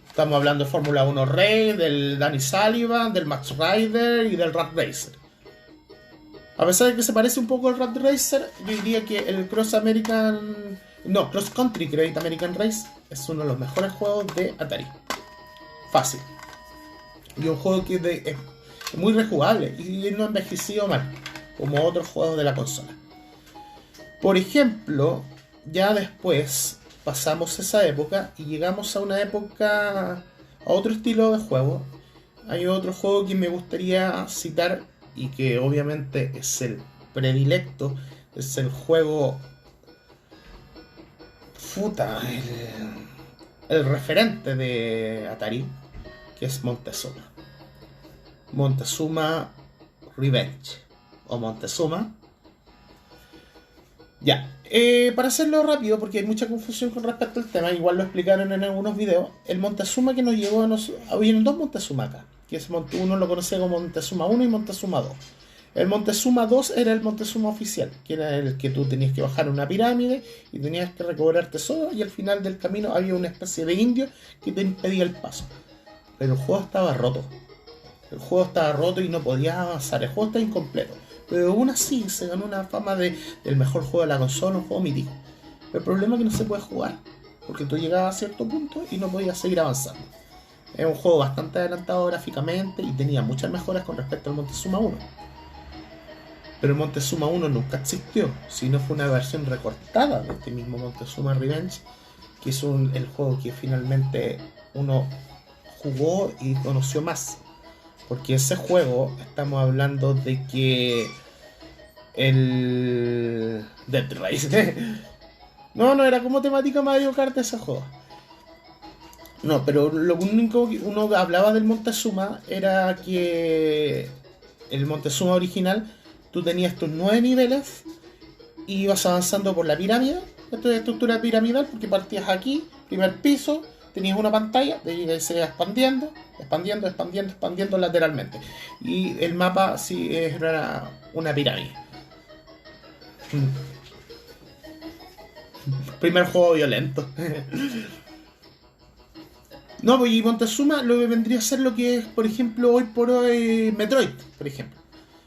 Estamos hablando de Fórmula 1 Rey, del Danny Sullivan, del Max Rider y del Rat Racer. A pesar de que se parece un poco al Rat Racer, yo diría que el Cross Country Great American Race es uno de los mejores juegos de Atari. Fácil. Y un juego que es muy rejugable y no ha envejecido mal, como otros juegos de la consola. Por ejemplo, ya después pasamos esa época y llegamos a una época, a otro estilo de juego. Hay otro juego que me gustaría citar y que obviamente es el predilecto, es el juego el referente de Atari, que es Montezuma. Montezuma Revenge o Montezuma. Ya, para hacerlo rápido, porque hay mucha confusión con respecto al tema, igual lo explicaron en algunos videos. El Montezuma que nos llegó habían dos Montezuma acá, que es uno lo conocía como Montezuma 1 y Montezuma 2. El Montezuma 2 era el Montezuma oficial, que era el que tú tenías que bajar una pirámide y tenías que recobrar tesoros, y al final del camino había una especie de indio que te impedía el paso. Pero el juego estaba roto. El juego estaba roto y no podías avanzar. El juego estaba incompleto. Pero aún así se ganó una fama del mejor juego de la consola, un juego mítico. Pero el problema es que no se puede jugar, porque tú llegabas a cierto punto y no podías seguir avanzando. Es un juego bastante adelantado gráficamente y tenía muchas mejoras con respecto al Montezuma 1. Pero el Montezuma 1 nunca existió, sino fue una versión recortada de este mismo Montezuma Revenge, que es el juego que finalmente uno jugó y conoció más. Porque ese juego, estamos hablando de que el Death Race no era como temática Mario Kart ese juego. No, pero lo único que uno hablaba del Montezuma era que el Montezuma original, tú tenías tus 9 niveles y ibas avanzando por la pirámide. Esto es estructura piramidal, porque partías aquí, primer piso, tenías una pantalla, y se iba expandiendo lateralmente. Y el mapa sí era una pirámide. Primer juego violento. No, pues y Montezuma lo que vendría a ser lo que es, por ejemplo, hoy por hoy Metroid, por ejemplo.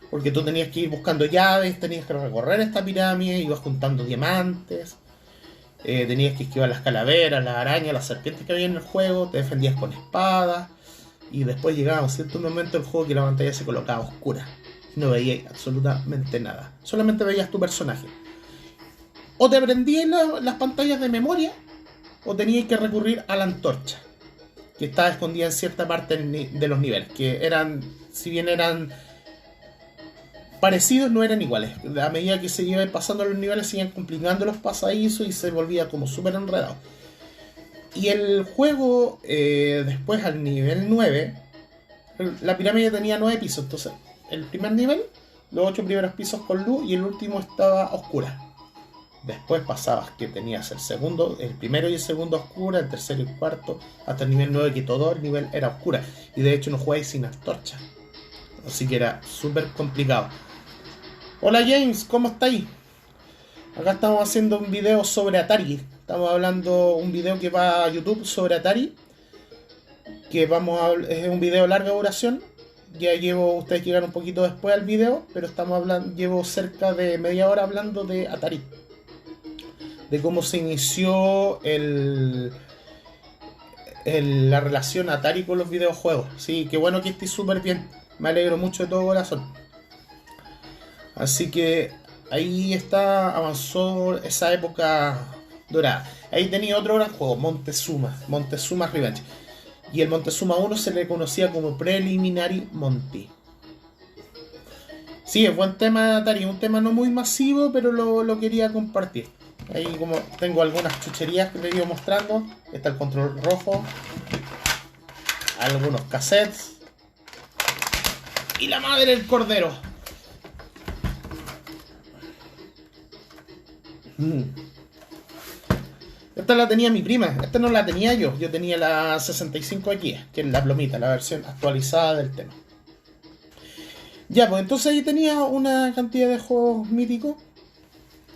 Porque tú tenías que ir buscando llaves, tenías que recorrer esta pirámide, ibas juntando diamantes, tenías que esquivar las calaveras, las arañas, las serpientes que había en el juego, te defendías con espadas, y después llegaba a un cierto momento del juego que la pantalla se colocaba oscura. Y no veías absolutamente nada. Solamente veías tu personaje. O te aprendías las pantallas de memoria, o tenías que recurrir a la antorcha, que estaba escondida en cierta parte de los niveles, que eran, si bien eran parecidos, no eran iguales. A medida que se iban pasando los niveles, se iban complicando los pasadizos y se volvía como súper enredado. Y el juego, después al nivel 9, la pirámide tenía 9 pisos. Entonces, el primer nivel, los 8 primeros pisos con luz y el último estaba oscura. Después pasabas que tenías el segundo, el primero y el segundo oscura, el tercero y el cuarto, hasta el nivel 9, que todo el nivel era oscura. Y de hecho no jugáis sin antorcha. Así que era súper complicado. Hola James, ¿cómo estáis? Acá estamos haciendo un video sobre Atari. Estamos hablando un video que va a YouTube sobre Atari. Que es un video de larga duración. Ya ustedes llegan un poquito después al video, pero llevo cerca de media hora hablando de Atari. De cómo se inició la relación Atari con los videojuegos. Sí, qué bueno que estés súper bien. Me alegro mucho de todo corazón. Así que ahí avanzó esa época dorada. Ahí tenía otro gran juego, Montezuma Revenge. Y el Montezuma 1 se le conocía como Preliminary Monty. Sí, es buen tema de Atari, un tema no muy masivo, pero lo quería compartir. Ahí como tengo algunas chucherías que le he ido mostrando. Está el control rojo, algunos cassettes y la madre del cordero. Esta la tenía mi prima, esta no la tenía yo. Yo tenía la 65X, que es la plomita, la versión actualizada del tema. Ya, pues entonces ahí tenía una cantidad de juegos míticos.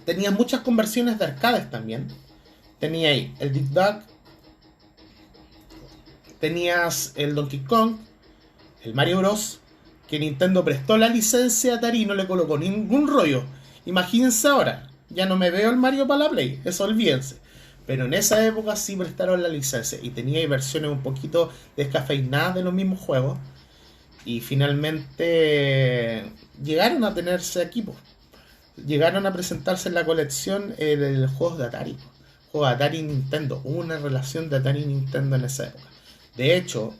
Tenía muchas conversiones de arcades también. Tenía ahí el Dig Dug, tenías el Donkey Kong, el Mario Bros, que Nintendo prestó la licencia a Atari y no le colocó ningún rollo. Imagínense ahora, ya no me veo el Mario para la Play, eso olvídense. Pero en esa época sí prestaron la licencia y tenía versiones un poquito descafeinadas de los mismos juegos. Y finalmente llegaron a tenerse equipos. Llegaron a presentarse en la colección el juegos de Atari. Juegos de Atari y Nintendo. Hubo una relación de Atari y Nintendo en esa época. De hecho,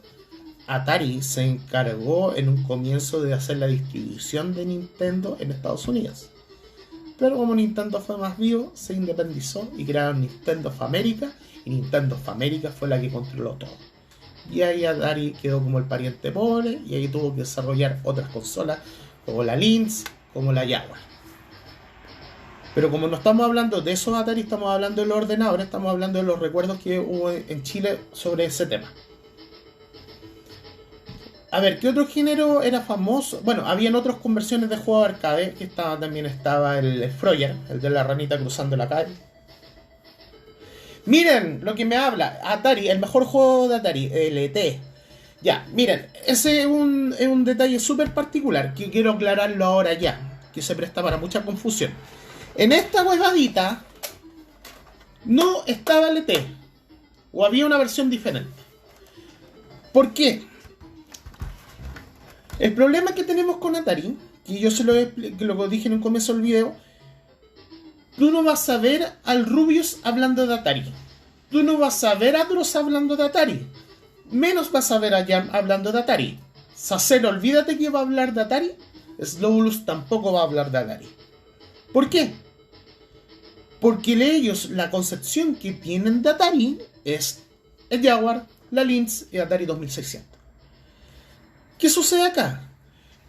Atari se encargó en un comienzo de hacer la distribución de Nintendo en Estados Unidos. Pero como Nintendo fue más vivo, se independizó y crearon Nintendo of America. Y Nintendo of America fue la que controló todo. Y ahí Atari quedó como el pariente pobre. Y ahí tuvo que desarrollar otras consolas como la Lynx, como la Jaguar. Pero como no estamos hablando de esos Atari, estamos hablando de los ordenadores, estamos hablando de los recuerdos que hubo en Chile sobre ese tema. A ver, ¿qué otro género era famoso? Bueno, habían otras conversiones de juegos arcade, que también estaba el Frogger, el de la ranita cruzando la calle. Miren lo que me habla, Atari, el mejor juego de Atari, el ET. Ya, miren, ese es un detalle súper particular, que quiero aclararlo ahora ya, que se presta para mucha confusión. En esta huevadita no estaba el ET, o había una versión diferente. ¿Por qué? El problema que tenemos con Atari, que yo lo dije en un comienzo del video, tú no vas a ver al Rubius hablando de Atari. Tú no vas a ver a Dross hablando de Atari. Menos vas a ver a Jam hablando de Atari. Sacero, olvídate que va a hablar de Atari. Slowlus tampoco va a hablar de Atari. ¿Por qué? Porque ellos, la concepción que tienen de Atari es el Jaguar, la Lynx y Atari 2600. ¿Qué sucede acá?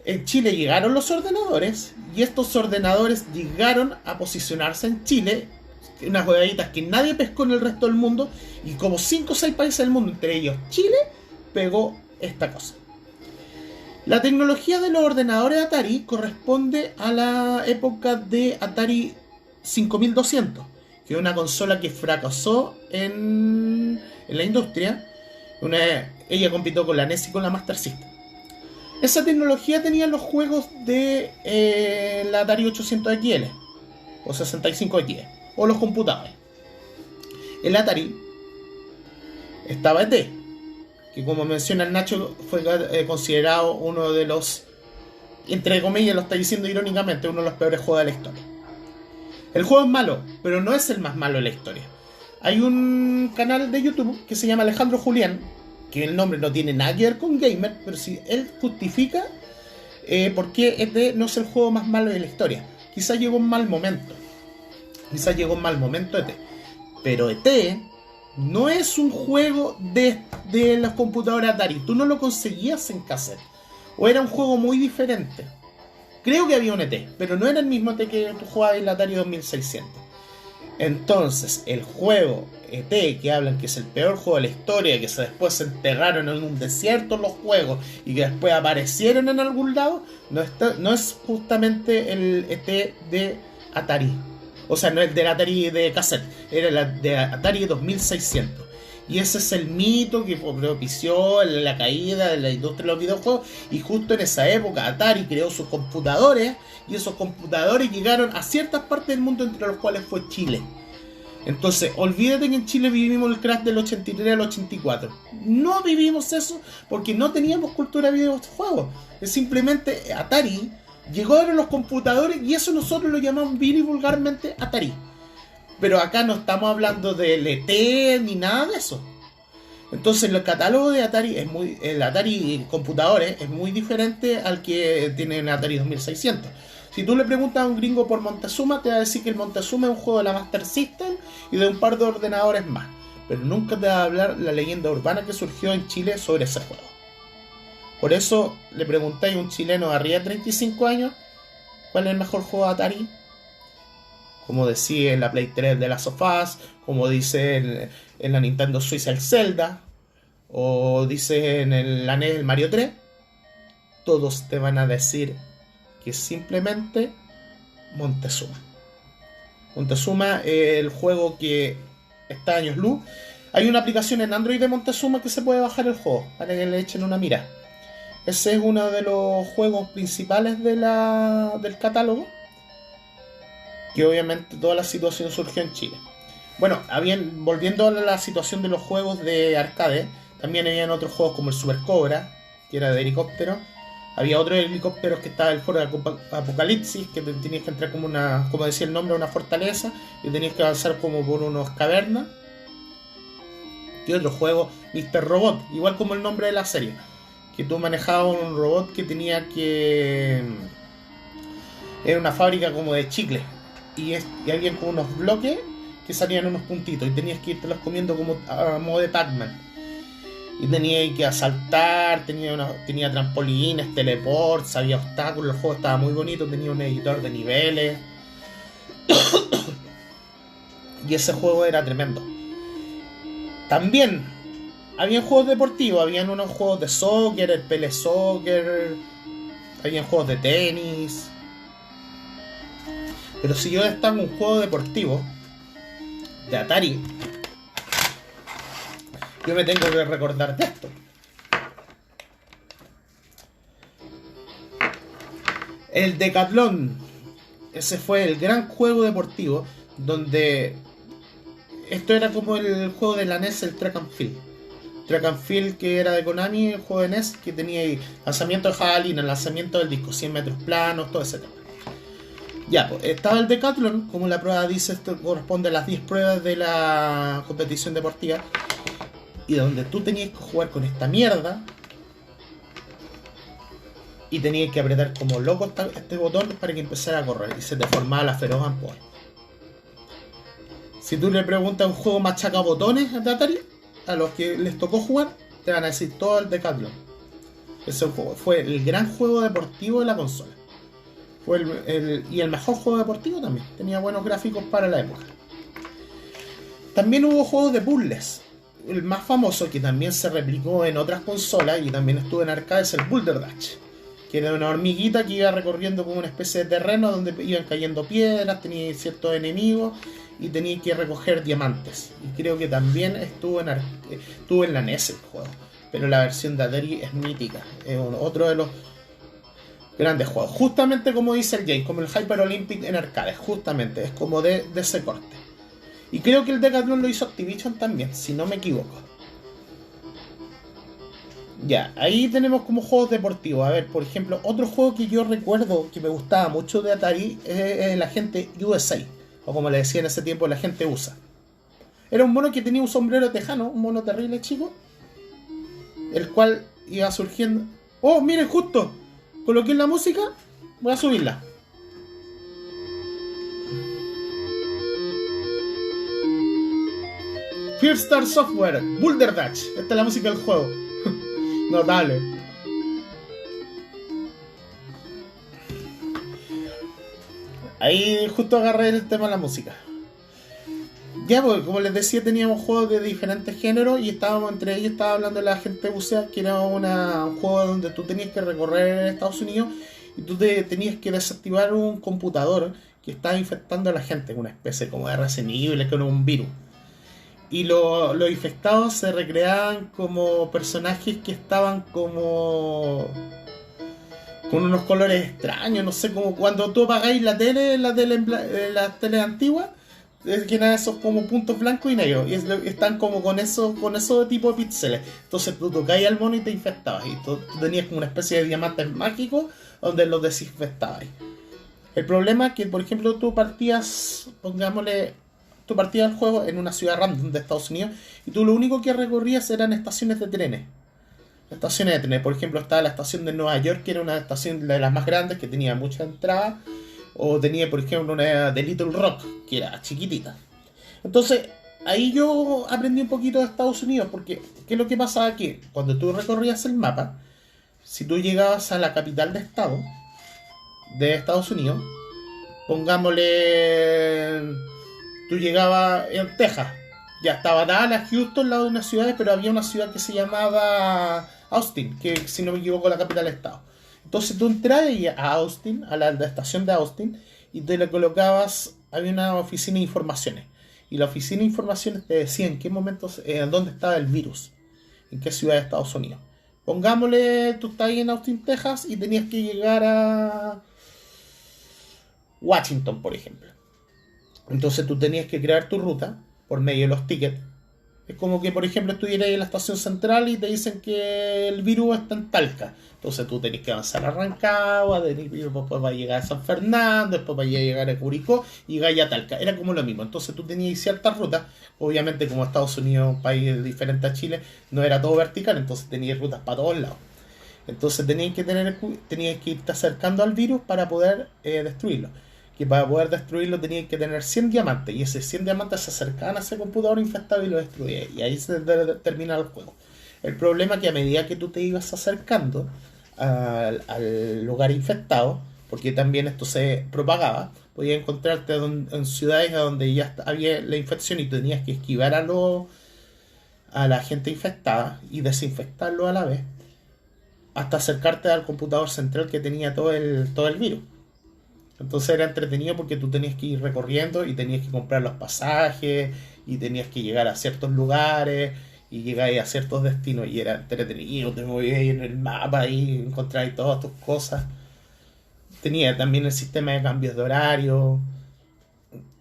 En Chile llegaron los ordenadores y estos ordenadores llegaron a posicionarse en Chile, unas juegaditas que nadie pescó en el resto del mundo, y como 5 o 6 países del mundo, entre ellos Chile, pegó esta cosa. La tecnología de los ordenadores Atari corresponde a la época de Atari 5200, que es una consola que fracasó en la industria. Ella compitió con la NES y con la Master System. Esa tecnología tenía los juegos de la Atari 800XL o 65X o los computadores. El Atari estaba ET, que como menciona el Nacho fue considerado uno de los, entre comillas lo está diciendo irónicamente, uno de los peores juegos de la historia. El juego es malo, pero no es el más malo de la historia. Hay un canal de YouTube que se llama Alejandro Julián, que el nombre no tiene nada que ver con gamer, pero sí él justifica por qué ET no es el juego más malo de la historia. Quizás llegó un mal momento. ET. Pero ET no es un juego de los computadores Atari. Tú no lo conseguías en cassette. O era un juego muy diferente. Creo que había un ET, pero no era el mismo ET que tú jugabas en la Atari 2600. Entonces, el juego ET, que hablan que es el peor juego de la historia, que después se enterraron en un desierto los juegos y que después aparecieron en algún lado, no es justamente el ET de Atari. O sea, no es del Atari de cassette, era el de Atari 2600. Y ese es el mito que propició la caída de la industria de los videojuegos. Y justo en esa época Atari creó sus computadores. Y esos computadores llegaron a ciertas partes del mundo, entre los cuales fue Chile. Entonces, olvídate que en Chile vivimos el crash del 83 al 84. No vivimos eso porque no teníamos cultura de videojuegos. Es simplemente Atari llegó a los computadores y eso nosotros lo llamamos bien y vulgarmente Atari. Pero acá no estamos hablando del ET ni nada de eso. Entonces el catálogo de Atari el Atari computadores es muy diferente al que tiene el Atari 2600. Si tú le preguntas a un gringo por Montezuma, te va a decir que el Montezuma es un juego de la Master System y de un par de ordenadores más. Pero nunca te va a hablar la leyenda urbana que surgió en Chile sobre ese juego. Por eso le preguntáis a un chileno de arriba de 35 años cuál es el mejor juego de Atari. Como decía en la Play 3 de Last of Us, como dice en la Nintendo Switch el Zelda, o dice en la NES el Mario 3, todos te van a decir que es simplemente Montezuma. Montezuma es el juego que está a años luz. Hay una aplicación en Android de Montezuma que se puede bajar el juego para que le echen una mirada. Ese es uno de los juegos principales del catálogo. Que obviamente toda la situación surgió en Chile. Bueno, volviendo a la situación de los juegos de arcade, también habían otros juegos como el Super Cobra, que era de helicóptero. Había otros helicópteros que estaba el Foro Apocalipsis, que tenías que entrar como decía el nombre, una fortaleza, y tenías que avanzar como por unas cavernas. Y otro juego, Mr. Robot, igual como el nombre de la serie, que tú manejabas un robot que tenía que... Era una fábrica como de chicles. Y había como unos bloques que salían unos puntitos y tenías que irte los comiendo como a modo de Pac-Man. Y tenías que asaltar, tenía trampolines, teleports, había obstáculos, el juego estaba muy bonito, tenía un editor de niveles. Y ese juego era tremendo. También había juegos deportivos, habían unos juegos de soccer, el Pele Soccer, habían juegos de tenis. Pero si yo destaco un juego deportivo de Atari, yo me tengo que recordar de esto. El Decathlon. Ese fue el gran juego deportivo donde esto era como el juego de la NES, el Track and Field. Track and Field, que era de Konami, el juego de NES, que tenía ahí lanzamiento de jabalina, lanzamiento del disco, 100 metros planos, todo ese tema. Ya, pues estaba el Decathlon, como la prueba dice, esto corresponde a las 10 pruebas de la competición deportiva. Y donde tú tenías que jugar con esta mierda. Y tenías que apretar como loco este botón para que empezara a correr. Y se te formaba la feroz ampolla. Si tú le preguntas un juego machaca botones de Atari, a los que les tocó jugar, te van a decir todo el Decathlon. Ese fue el gran juego deportivo de la consola. Fue y el mejor juego deportivo también. Tenía buenos gráficos para la época. También hubo juegos de puzzles. El más famoso, que también se replicó en otras consolas y también estuvo en arcade, es el Boulder Dash, que era una hormiguita que iba recorriendo como una especie de terreno donde iban cayendo piedras, tenía ciertos enemigos y tenías que recoger diamantes. Y creo que también estuvo en la NES el juego. Pero la versión de Atari es mítica. Es otro de los grandes juegos. Justamente como dice el Jay, como el Hyper Olympic en arcades. Justamente, es como de ese corte. Y creo que el Decathlon lo hizo Activision también, si no me equivoco. Ya, ahí tenemos como juegos deportivos. A ver, por ejemplo, otro juego que yo recuerdo que me gustaba mucho de Atari es el Agente USA. O como le decía en ese tiempo, el Agente USA. Era un mono que tenía un sombrero tejano, un mono terrible chico, el cual iba surgiendo. ¡Oh, miren justo! Coloqué la música, voy a subirla. First Star Software, Boulder Dash. Esta es la música del juego. Notable. Ahí justo agarré el tema de la música. Ya, pues, como les decía, teníamos juegos de diferentes géneros y entre ellos estaba hablando de la Agente USA, que era un juego donde tú tenías que recorrer Estados Unidos y tú tenías que desactivar un computador que estaba infectando a la gente, una especie como de Resident Evil, que era un virus. Y los infectados se recreaban como personajes que estaban como con unos colores extraños, no sé, como cuando tú apagáis la tele antigua, que eran esos como puntos blancos y negros, y están como con eso de tipo de píxeles. Entonces tú tocáis al mono y te infectabas, y tú tenías como una especie de diamantes mágicos donde los desinfectabas. El problema es que, por ejemplo, tú partías el juego en una ciudad random de Estados Unidos y tú lo único que recorrías eran estaciones de trenes. Por ejemplo, estaba la estación de Nueva York, que era una estación de las más grandes, que tenía muchas entradas. O tenía, por ejemplo, una de Little Rock, que era chiquitita. Entonces, ahí yo aprendí un poquito de Estados Unidos, porque ¿qué es lo que pasaba aquí? Cuando tú recorrías el mapa, si tú llegabas a la capital de estado de Estados Unidos, pongámosle, tú llegabas en Texas, ya estaba Dallas, Houston, al lado de unas ciudades, pero había una ciudad que se llamaba Austin, que si no me equivoco la capital del estado. Entonces tú entrabas a Austin, a la estación de Austin, y te le colocabas, había una oficina de informaciones. Y la oficina de informaciones te decía en qué momentos, dónde estaba el virus, en qué ciudad de Estados Unidos. Pongámosle, tú estás ahí en Austin, Texas, y tenías que llegar a Washington, por ejemplo. Entonces tú tenías que crear tu ruta por medio de los tickets. Es como que, por ejemplo, estuvieras en la estación central y te dicen que el virus está en Talca. Entonces tú tenés que avanzar a Rancagua, después va a llegar a San Fernando, después va a llegar a Curicó y llegar a Talca. Era como lo mismo. Entonces tú tenías ciertas rutas. Obviamente, como Estados Unidos, un país diferente a Chile, no era todo vertical, entonces tenías rutas para todos lados. Entonces tenías que irte acercando al virus para poder destruirlo. Que para poder destruirlo tenías que tener 100 diamantes, y esos 100 diamantes se acercaban a ese computador infectado y lo destruían, y ahí se termina el juego. El problema es que a medida que tú te ibas acercando al lugar infectado, porque también esto se propagaba, podías encontrarte en ciudades donde ya había la infección y tenías que esquivar a la gente infectada y desinfectarlo a la vez, hasta acercarte al computador central que tenía todo el virus. Entonces era entretenido porque tú tenías que ir recorriendo y tenías que comprar los pasajes y tenías que llegar a ciertos lugares y llegar a ciertos destinos, y era entretenido, te movías en el mapa y encontrabas todas tus cosas. Tenía también el sistema de cambios de horario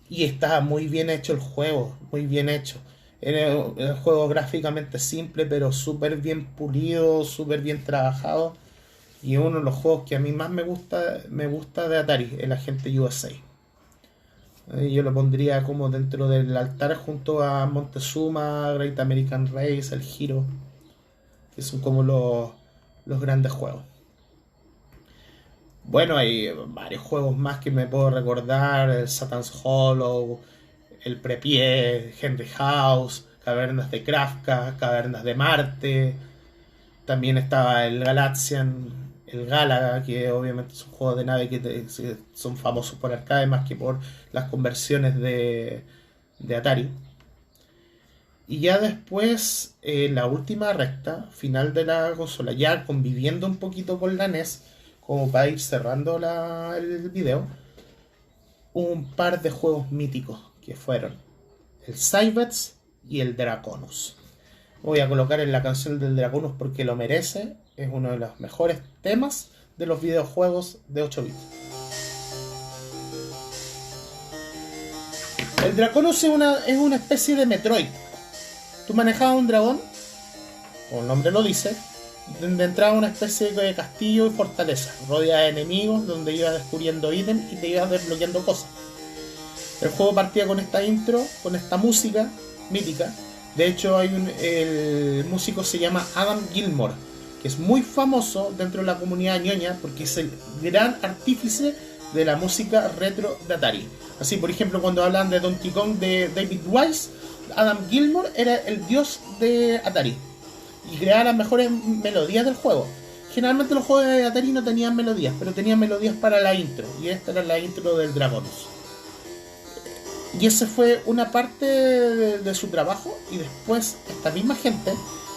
y estaba muy bien hecho el juego, muy bien hecho. Era un juego gráficamente simple pero súper bien pulido, súper bien trabajado. Y es uno de los juegos que a mí más me gusta de Atari, el Agente USA. Yo lo pondría como dentro del altar junto a Montezuma, Great American Race, el Hero, que son como los grandes juegos. Bueno, hay varios juegos más que me puedo recordar: el Satan's Hollow, el Prepie, Henry House, Cavernas de Kafka, Cavernas de Marte. También estaba el Galaxian, el Galaga, que obviamente es un juego de nave que son famosos por arcade más que por las conversiones de Atari. Y ya después, la última recta final de la consola, ya conviviendo un poquito con la NES, como para ir cerrando el video, un par de juegos míticos que fueron el Cyberts y el Draconus. Voy a colocar en la canción del Draconus porque lo merece. Es uno de los mejores temas de los videojuegos de 8 bits. El Draconus es una especie de Metroid. Tú manejabas un dragón, como el nombre lo dice, donde entraba una especie de castillo y fortaleza, rodeada de enemigos, donde ibas descubriendo ítems y te ibas desbloqueando cosas. El juego partía con esta intro, con esta música mítica. De hecho, el músico se llama Adam Gilmour, que es muy famoso dentro de la comunidad ñoña porque es el gran artífice de la música retro de Atari. Así, por ejemplo, cuando hablan de Donkey Kong de David Wise, Adam Gilmour era el dios de Atari y creaba las mejores melodías del juego. Generalmente los juegos de Atari no tenían melodías, pero tenían melodías para la intro, y esta era la intro del Dragonus. Y esa fue una parte de su trabajo, y después esta misma gente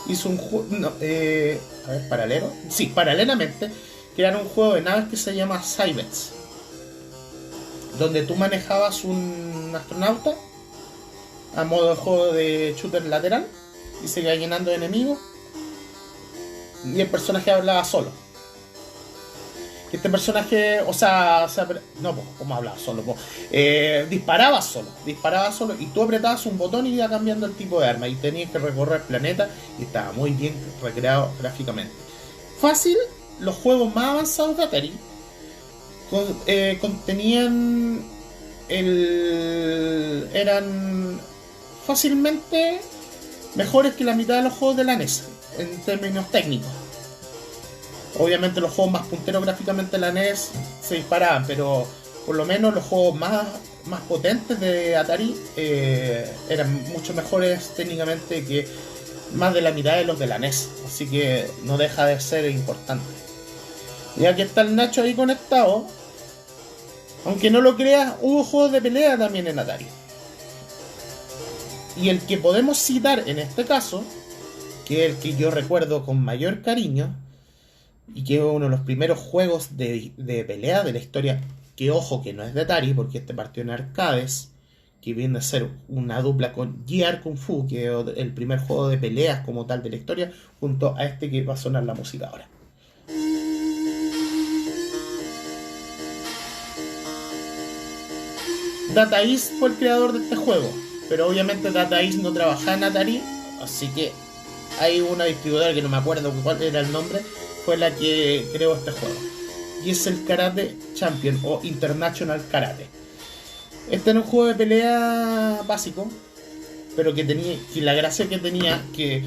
hizo un juego, paralelamente crearon un juego de naves que se llama Cyberts, donde tú manejabas un astronauta a modo de juego de shooter lateral y se iba llenando de enemigos, y el personaje hablaba solo. Este personaje, ¿cómo hablaba solo? Disparaba solo y tú apretabas un botón y iba cambiando el tipo de arma y tenías que recorrer el planeta y estaba muy bien recreado gráficamente. Fácil, los juegos más avanzados de Atari contenían eran fácilmente mejores que la mitad de los juegos de la NES en términos técnicos. Obviamente los juegos más punteros gráficamente de la NES se disparaban, pero por lo menos los juegos más potentes de Atari eran mucho mejores técnicamente que más de la mitad de los de la NES, así que no deja de ser importante. Y aquí está el Nacho ahí conectado. Aunque no lo creas, hubo juegos de pelea también en Atari. Y el que podemos citar en este caso, que es el que yo recuerdo con mayor cariño, y que es uno de los primeros juegos de pelea de la historia, que ojo que no es de Atari, porque este partió en arcades, que viene a ser una dupla con GR Kung Fu, que es el primer juego de peleas como tal de la historia, junto a este que va a sonar la música ahora. Data East fue el creador de este juego, pero obviamente Data East no trabajaba en Atari, así que hay una distribuidora que no me acuerdo cuál era el nombre, fue la que creó este juego. Y es el Karate Champion o International Karate. Este era un juego de pelea básico, pero que la gracia que tenía, que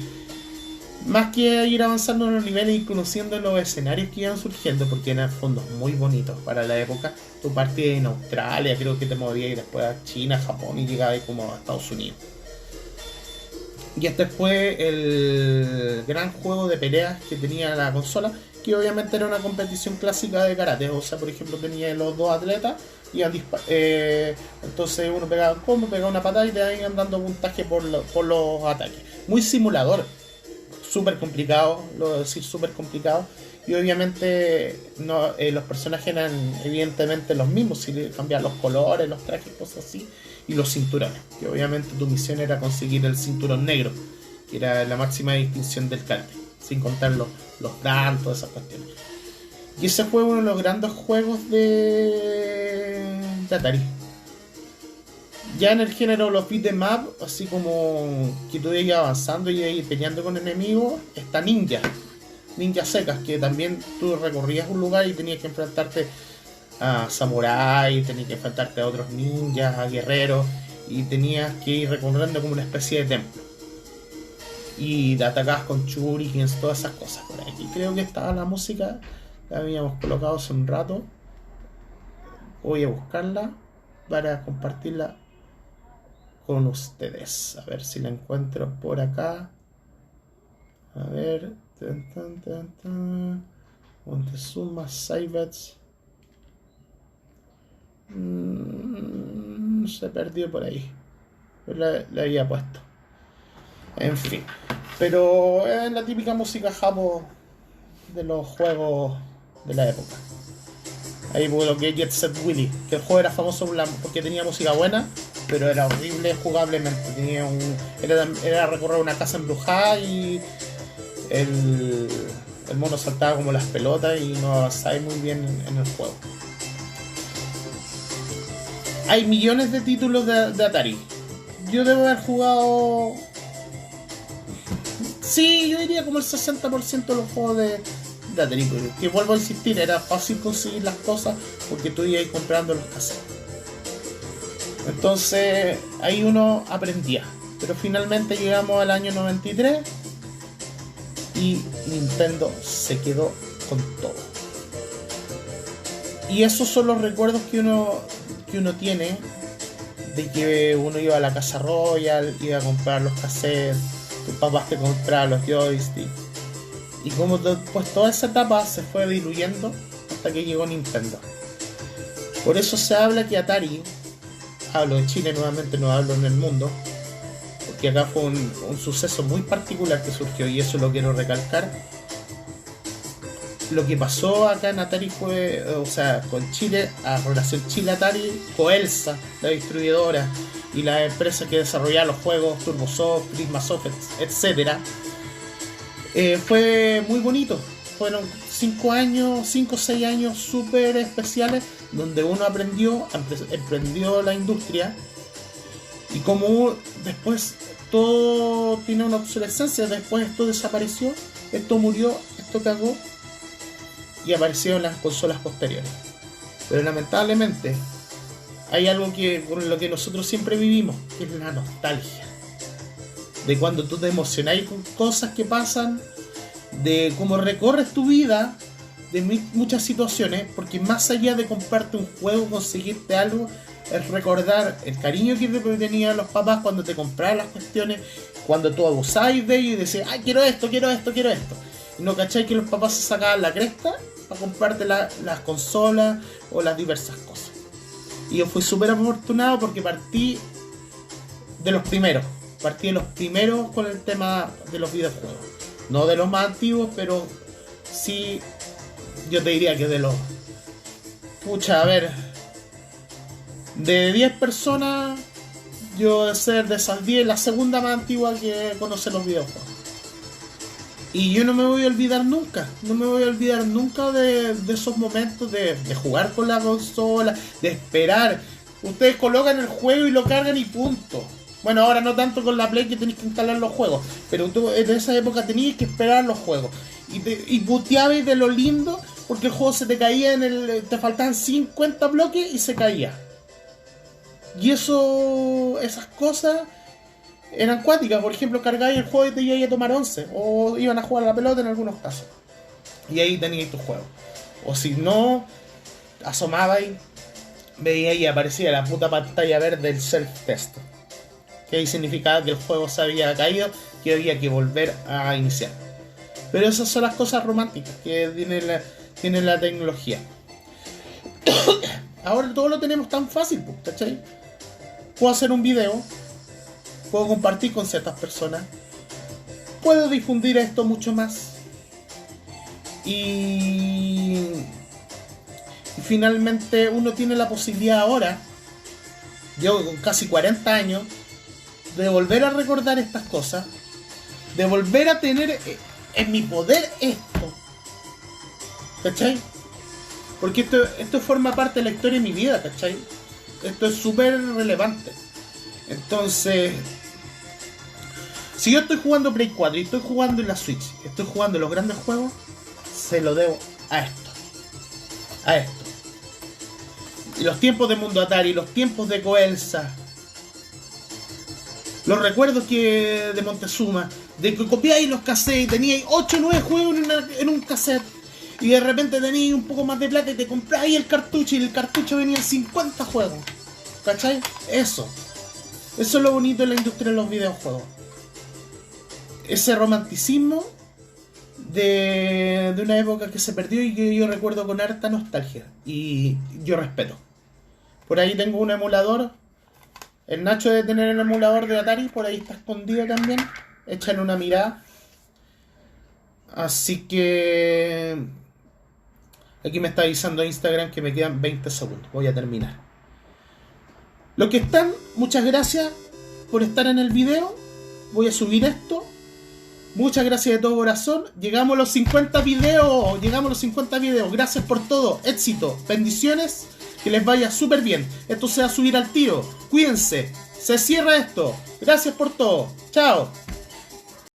más que ir avanzando en los niveles y conociendo los escenarios que iban surgiendo, porque eran fondos muy bonitos para la época. Tú partías en Australia, creo que te movías y después a China, Japón y llegabas como a Estados Unidos. Y este fue el gran juego de peleas que tenía la consola, que obviamente era una competición clásica de karate. O sea, por ejemplo, tenía los dos atletas, entonces uno pegaba un combo, pegaba una patada y te iban dando puntaje por los ataques. Muy simulador, súper complicado, lo voy a decir, súper complicado. Y obviamente los personajes eran evidentemente los mismos, si le cambiaban los colores, los trajes, cosas así, y los cinturones, que obviamente tu misión era conseguir el cinturón negro, que era la máxima distinción del karate, sin contar los dan, todas esas cuestiones. Y ese fue uno de los grandes juegos de Atari. Ya en el género los beat 'em up, así como que tú ibas avanzando y ibas peleando con enemigos, está Ninja Secas, que también tú recorrías un lugar y tenías que enfrentarte a samuráis, tenías que enfrentarte a otros ninjas, a guerreros, y tenías que ir recorriendo como una especie de templo. Y te atacabas con shurikens, todas esas cosas. Por aquí creo que estaba la música, la habíamos colocado hace un rato. Voy a buscarla para compartirla con ustedes. A ver si la encuentro por acá. A ver. Montezuma Cyberts. Se perdió por ahí. Pero la había puesto. En fin. Pero es la típica música japo de los juegos de la época. Ahí por lo que es Jet Set Willy, que el juego era famoso porque tenía música buena, pero era horrible jugablemente. Era recorrer una casa embrujada y el, el mono saltaba como las pelotas y no avanzaba muy bien en el juego. Hay millones de títulos de Atari. Yo debo haber jugado... Sí, yo diría como el 60% de los juegos de Atari. Que vuelvo a insistir, era fácil conseguir las cosas porque tú ibas comprando los cassettes. Entonces ahí uno aprendía. Pero finalmente llegamos al año 93 y Nintendo se quedó con todo. Y esos son los recuerdos que uno tiene de que uno iba a la Casa Royal, iba a comprar los cassettes, tus papás te compraban los joysticks. Y como después toda esa etapa se fue diluyendo hasta que llegó Nintendo. Por eso se habla que Atari, hablo de Chile nuevamente, no hablo en el mundo, porque acá fue un suceso muy particular que surgió y eso lo quiero recalcar. Lo que pasó acá en Atari fue, o sea, con Chile, a relación Chile-Atari, Coelsa, la distribuidora, y la empresa que desarrollaba los juegos, Turbosoft, Prismasoft, etc. Fue muy bonito. Fueron 5 o 6 años súper especiales donde uno emprendió la industria y como después todo tiene una obsolescencia, después esto desapareció, esto murió, esto cagó y apareció en las consolas posteriores. Pero lamentablemente hay algo con lo que nosotros siempre vivimos, que es la nostalgia. De cuando tú te emocionás con cosas que pasan, de cómo recorres tu vida, de muchas situaciones, porque más allá de comprarte un juego, conseguirte algo, es recordar el cariño que te tenían los papás cuando te compraban las cuestiones, cuando tú abusabas de ellos y decías, ay, quiero esto. Y no cacháis que los papás se sacaban la cresta para comprarte las consolas o las diversas cosas. Y yo fui súper afortunado porque partí de los primeros con el tema de los videojuegos. No de los más antiguos, pero sí, yo te diría que de los... Pucha, a ver, de 10 personas, yo de ser de esas 10, la segunda más antigua que conoce los videojuegos. Y yo no me voy a olvidar nunca de esos momentos de jugar con la consola, de esperar. Ustedes colocan el juego y lo cargan y punto. Bueno, ahora no tanto con la Play que tenéis que instalar los juegos, pero tú en esa época tenías que esperar los juegos. Y puteabas de lo lindo porque el juego se te caía te faltaban 50 bloques y se caía. Y esas cosas eran cuáticas. Por ejemplo, cargáis el juego y te ibas a tomar 11. O iban a jugar a la pelota en algunos casos. Y ahí teníais tu juego. O si no, asomabais, veíais y aparecía la puta pantalla verde del self-test. Que ahí significaba que el juego se había caído, que había que volver a iniciar. Pero esas son las cosas románticas que tiene la tecnología. Ahora todo lo tenemos tan fácil, ¿cachai? Puedo hacer un video, puedo compartir con ciertas personas, puedo difundir esto mucho más y finalmente uno tiene la posibilidad ahora, yo con casi 40 años, de volver a recordar estas cosas, de volver a tener en mi poder esto, ¿cachai? Porque esto forma parte de la historia de mi vida, ¿cachai? Esto es súper relevante. Entonces, si yo estoy jugando Play 4 y estoy jugando en la Switch, estoy jugando los grandes juegos, se lo debo a esto. Y los tiempos de Mundo Atari, los tiempos de Coelsa, los recuerdos de Montezuma, de que copiáis los cassettes y teníais 8 o 9 juegos en un cassette, y de repente teníais un poco más de plata y te compráis el cartucho y el cartucho venía en 50 juegos. ¿Cachai? Eso es lo bonito de la industria de los videojuegos. Ese romanticismo de una época que se perdió y que yo recuerdo con harta nostalgia. Y yo respeto. Por ahí tengo un emulador. El Nacho debe tener el emulador de Atari. Por ahí está escondido también. Échale una mirada. Así que... Aquí me está avisando Instagram que me quedan 20 segundos. Voy a terminar. Los que están, muchas gracias por estar en el video. Voy a subir esto. Muchas gracias de todo corazón. Llegamos a los 50 videos. Gracias por todo. Éxito. Bendiciones. Que les vaya súper bien. Esto se va a subir al tiro. Cuídense. Se cierra esto. Gracias por todo. Chao.